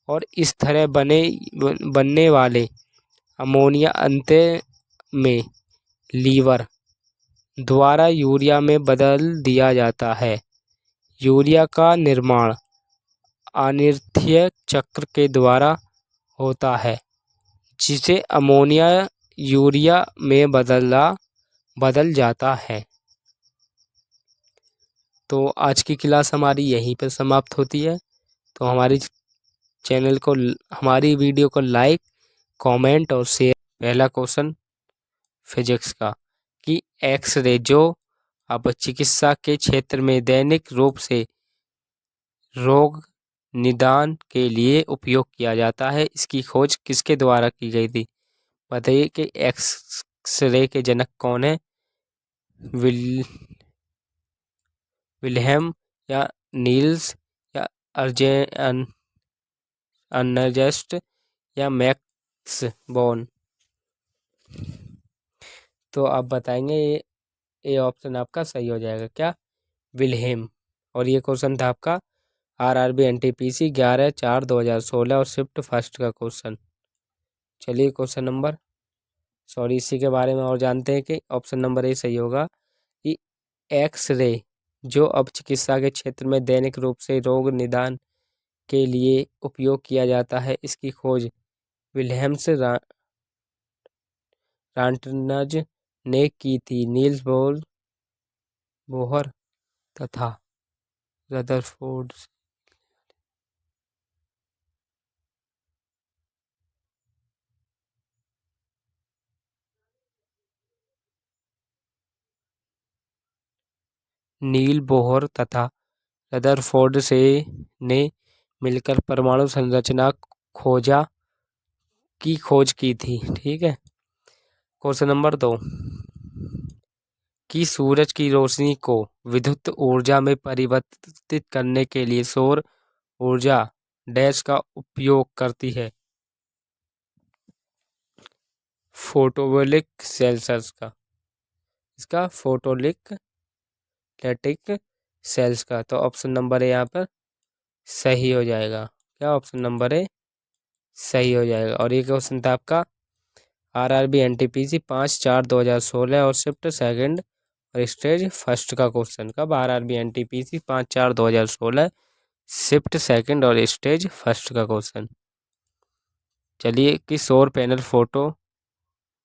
और इस तरह बनने वाले अमोनिया अंत में लीवर द्वारा यूरिया में बदल दिया जाता है। यूरिया का निर्माण अनिरर्थीय चक्र के द्वारा होता है जिसे अमोनिया यूरिया में बदल जाता है। तो आज की क्लास हमारी यहीं पर समाप्त होती है। तो हमारी वीडियो को लाइक, कमेंट और शेयर। पहला क्वेश्चन फिजिक्स का कि एक्सरे जो अब चिकित्सा के क्षेत्र में दैनिक रूप से रोग निदान के लिए उपयोग किया जाता है, इसकी खोज किसके द्वारा की गई थी? बताइए कि एक्सरे के जनक कौन है? विल्हेम या नील्स या अर्नेस्ट या मैक्स बोर्न? तो आप बताएंगे ये ऑप्शन आपका सही हो जाएगा। क्या? विल्हेम। और ये क्वेश्चन था आपका आरआरबी एनटीपीसी 11/4/2016 और शिफ्ट फर्स्ट का क्वेश्चन। चलिए क्वेश्चन नंबर इसी के बारे में और जानते हैं कि ऑप्शन नंबर ए सही होगा कि एक्सरे जो अब चिकित्सा के क्षेत्र में दैनिक रूप से रोग निदान के लिए उपयोग किया जाता है, इसकी खोज विल्हेम्स रांटनज ने की थी। नील्स बोहर तथा रदरफोर्ड। नील बोहर तथा रदरफोर्ड ने मिलकर परमाणु संरचना खोजा की खोज की थी। ठीक है। क्वेश्चन नंबर 2 कि सूरज की रोशनी को विद्युत ऊर्जा में परिवर्तित करने के लिए सौर ऊर्जा डैश का उपयोग करती है। फोटोवोल्टिक सेल्स का, इसका फोटोवोल्टिक सेल्स का। तो ऑप्शन नंबर है यहाँ पर सही हो जाएगा। क्या ऑप्शन नंबर है सही हो जाएगा। और ये क्वेश्चन था आपका आरआरबी एनटीपीसी 5/4/2016 और शिफ्ट सेकंड और स्टेज फर्स्ट का क्वेश्चन। कब? आरआरबी एनटीपीसी 5/4/2016 शिफ्ट सेकंड और स्टेज फर्स्ट का क्वेश्चन। चलिए कि सौर पैनल फोटो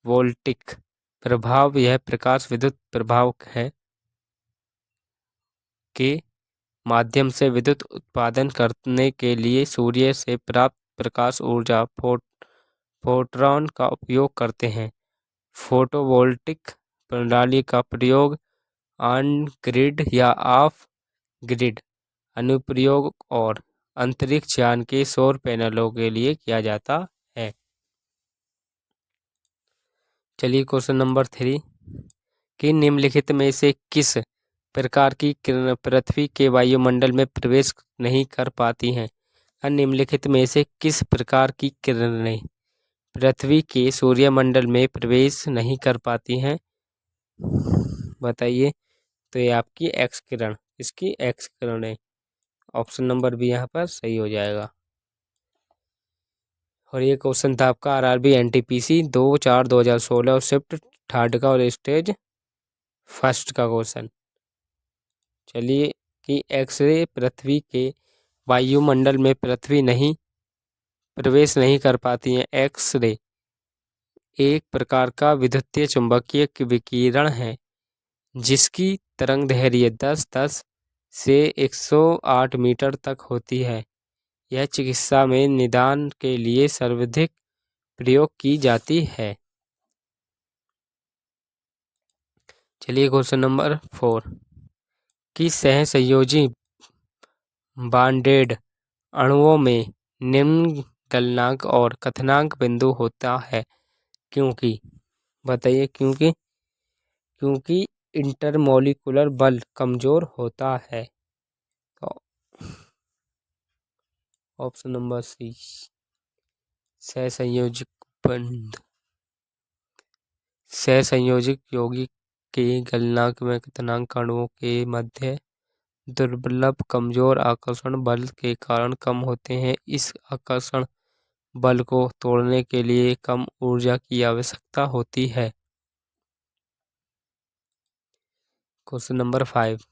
वोल्टिक प्रभाव, यह प्रकाश विद्युत प्रभाव है के माध्यम से विद्युत उत्पादन करने के लिए सूर्य से प्राप्त प्रकाश ऊर्जा फोटॉन का उपयोग करते हैं। फोटोवोल्टिक प्रणाली का प्रयोग ऑन ग्रिड या ऑफ ग्रिड अनुप्रयोग और अंतरिक्ष यान के सौर पैनलों के लिए किया जाता है। चलिए क्वेश्चन नंबर 3 कि निम्नलिखित में से किस प्रकार की किरण पृथ्वी के वायुमंडल में प्रवेश नहीं कर पाती हैं। निम्नलिखित में से किस प्रकार की किरणें पृथ्वी के सूर्यमंडल में प्रवेश नहीं कर पाती हैं, बताइए। तो ये आपकी एक्स किरण, इसकी एक्स किरण है। ऑप्शन नंबर भी यहाँ पर सही हो जाएगा। और ये क्वेश्चन था आपका आरआरबी एनटीपीसी 2/4/2016 और शिफ्ट थर्ड का और स्टेज फर्स्ट का क्वेश्चन। चलिए कि एक्सरे पृथ्वी के वायुमंडल में पृथ्वी नहीं प्रवेश नहीं कर पाती हैं। एक्सरे एक प्रकार का विद्युतीय चुंबकीय विकिरण है जिसकी तरंगदैर्घ्य 10 से 108 मीटर तक होती है। यह चिकित्सा में निदान के लिए सर्वाधिक प्रयोग की जाती है। चलिए क्वेश्चन नंबर 4 कि सहसंयोजी बॉन्डेड अणुओं में निम्न गलनांक और क्वथनांक बिंदु होता है क्योंकि, बताइए क्योंकि इंटरमोलिकुलर बल कमजोर होता है। तो ऑप्शन नंबर सी सहसंयोजक बंध। सहसंयोजक यौगिक के गलनांक में क्वथनांक अणुओं के मध्य दुर्लभ कमजोर आकर्षण बल के कारण कम होते हैं। इस आकर्षण बल को तोड़ने के लिए कम ऊर्जा की आवश्यकता होती है। क्वेश्चन नंबर 5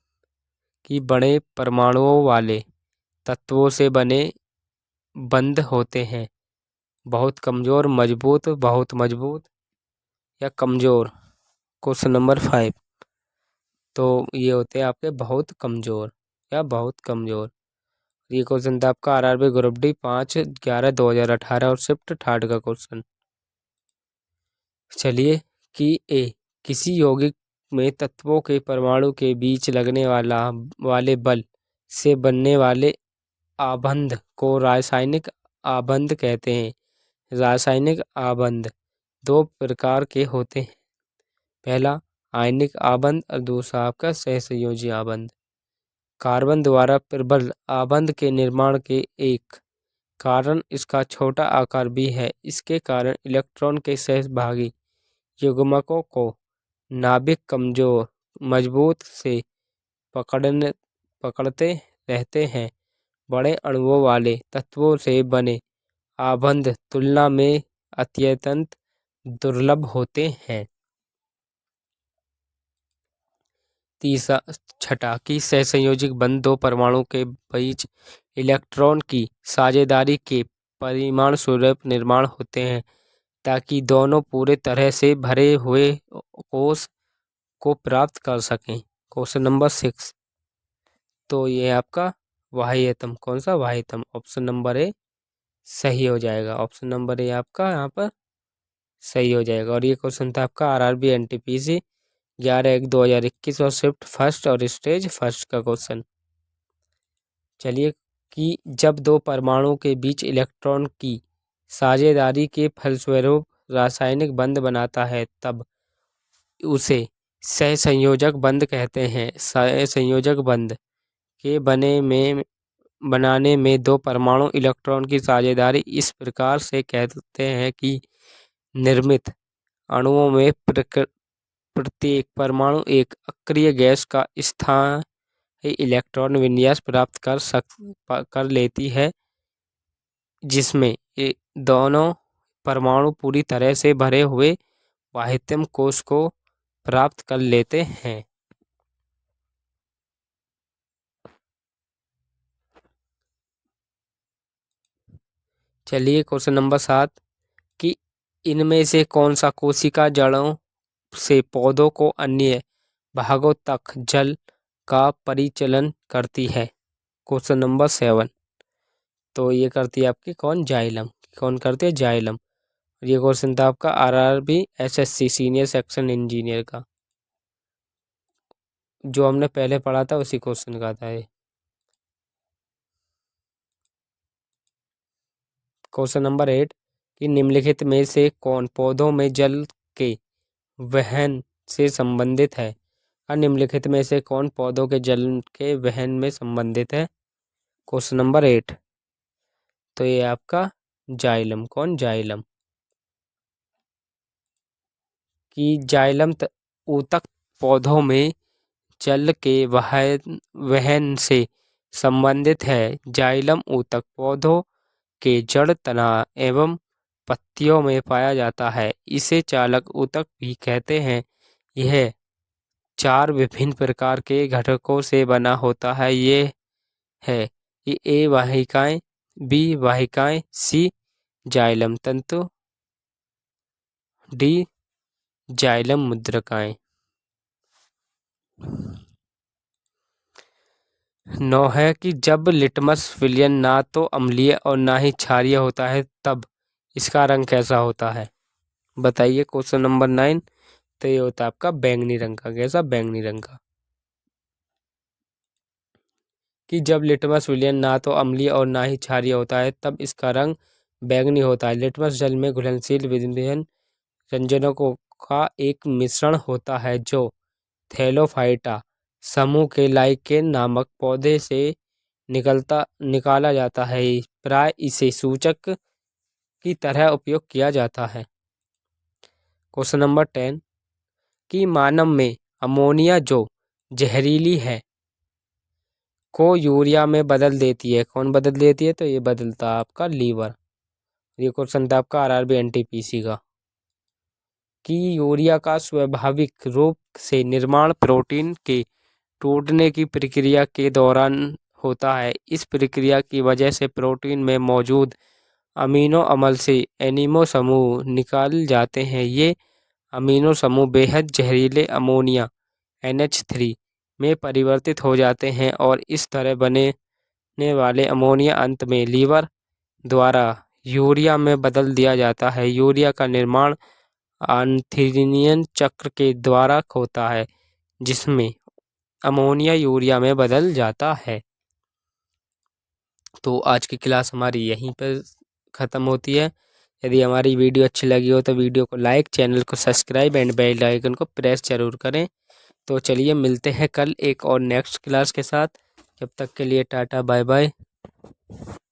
कि बड़े परमाणुओं वाले तत्वों से बने बंध होते हैं बहुत कमजोर, मजबूत, बहुत मजबूत या कमजोर। क्वेश्चन नंबर 5 तो ये होते हैं आपके बहुत कमजोर या बहुत कमजोर। ये क्वेश्चन था आपका आरआरबी ग्रुप डी 5/11/2018 और शिफ्ट थर्ड का क्वेश्चन। चलिए कि ए किसी यौगिक में तत्वों के परमाणु के बीच लगने वाले बल से बनने वाले आबंध को रासायनिक आबंध कहते हैं। रासायनिक आबंध दो प्रकार के होते हैं। पहला आयनिक आबंध और दूसरा आपका सहसंयोजी आबंध। कार्बन द्वारा प्रबल आबंध के निर्माण के एक कारण इसका छोटा आकार भी है। इसके कारण इलेक्ट्रॉन के सहभागी युग्मकों को नाभिक कमजोर मजबूत से पकड़ते रहते हैं। बड़े अणुओं वाले तत्वों से बने आबंध तुलना में अत्यंत दुर्लभ होते हैं। तीसरा छठा कि सहसंयोजक बंध दो परमाणु के बीच इलेक्ट्रॉन की साझेदारी के परिणाम स्वरूप निर्माण होते हैं ताकि दोनों पूरे तरह से भरे हुए कोश को प्राप्त कर सकें। क्वेश्चन नंबर 6 तो ये आपका वाह्यतम, कौन सा वाह्यतम? ऑप्शन नंबर ए सही हो जाएगा। ऑप्शन नंबर ए आपका यहाँ पर सही हो जाएगा। और ये क्वेश्चन था आपका आरआरबी एनटीपीसी 11/1/2021 और शिफ्ट फर्स्ट और स्टेज फर्स्ट का क्वेश्चन। चलिए कि जब दो परमाणु के बीच इलेक्ट्रॉन की साझेदारी के फलस्वरूप रासायनिक बंध बनाता है तब उसे सहसंयोजक बंध कहते हैं। सहसंयोजक बंध के बनाने में दो परमाणु इलेक्ट्रॉन की साझेदारी इस प्रकार से कहते हैं कि निर्मित अणुओं में प्रत्येक परमाणु एक अक्रिय गैस का स्थायी इलेक्ट्रॉन विन्यास प्राप्त कर लेती है, जिसमें दोनों परमाणु पूरी तरह से भरे हुए वाहितम कोश को प्राप्त कर लेते हैं। चलिए क्वेश्चन नंबर 7 कि इनमें से कौन सा कोशिका जड़ों से पौधों को अन्य भागों तक जल का परिचलन करती है। क्वेश्चन नंबर 7 तो ये करती है आपकी कौन, जाइलम। कौन करती है, जाइलम। ये क्वेश्चन था आपका RRB SSC senior section engineer का, जो हमने पहले पढ़ा था उसी क्वेश्चन का था ये। क्वेश्चन नंबर 8 कि निम्नलिखित में से कौन पौधों में जल के वहन से संबंधित है। निम्नलिखित में से कौन पौधों के जल के वहन में संबंधित है। क्वेश्चन नंबर 8 तो ये आपका जाइलम। कौन, जाइलम। कि जाइलम ऊतक पौधों में जल के वहन से संबंधित है। जाइलम ऊतक पौधों के जड़ तना एवं पत्तियों में पाया जाता है। इसे चालक ऊतक भी कहते हैं। यह 4 विभिन्न प्रकार के घटकों से बना होता है। ये है कि ए वाहिकाएं, बी वाहिकाएं, सी जाइलम तंतु, डी जाइलम मुद्रकाएं। 9 है कि जब लिटमस विलयन ना तो अम्लीय और ना ही क्षारीय होता है तब इसका रंग कैसा होता है। बताइए। क्वेश्चन नंबर 9 तो ये होता है आपका बैंगनी रंग का। कैसा, बैंगनी रंग का। कि जब लिटमस विलयन ना तो अम्लीय और ना ही क्षारीय होता है तब इसका रंग बैंगनी होता है। लिटमस जल में घुलनशील विभिन्न रंजनों का एक मिश्रण होता है जो थैलोफाइटा समूह के लाइकेन नामक पौधे से निकाला जाता है। प्राय इसे सूचक की तरह उपयोग किया जाता है। क्वेश्चन नंबर 10 कि मानव में अमोनिया जो जहरीली है को यूरिया में बदल देती है। कौन बदल देती है, तो ये बदलता है आपका लीवर। ये क्वेश्चन था आपका आरआरबी एनटीपीसी का। कि यूरिया का स्वाभाविक रूप से निर्माण प्रोटीन के टूटने की प्रक्रिया के दौरान होता है। इस प्रक्रिया की वजह से प्रोटीन में मौजूद अमीनो अम्ल से एनिमो समूह निकाल जाते हैं। ये अमीनो समूह बेहद जहरीले अमोनिया NH3 में परिवर्तित हो जाते हैं और इस तरह बनने वाले अमोनिया अंत में लीवर द्वारा यूरिया में बदल दिया जाता है। यूरिया का निर्माण आर्थिनियन चक्र के द्वारा होता है जिसमें अमोनिया यूरिया में बदल जाता है। तो आज की क्लास हमारी यहीं पर ख़त्म होती है। यदि हमारी वीडियो अच्छी लगी हो तो वीडियो को लाइक, चैनल को सब्सक्राइब एंड बेल आइकन को प्रेस जरूर करें। तो चलिए मिलते हैं कल एक और नेक्स्ट क्लास के साथ। जब तक के लिए टाटा बाय बाय।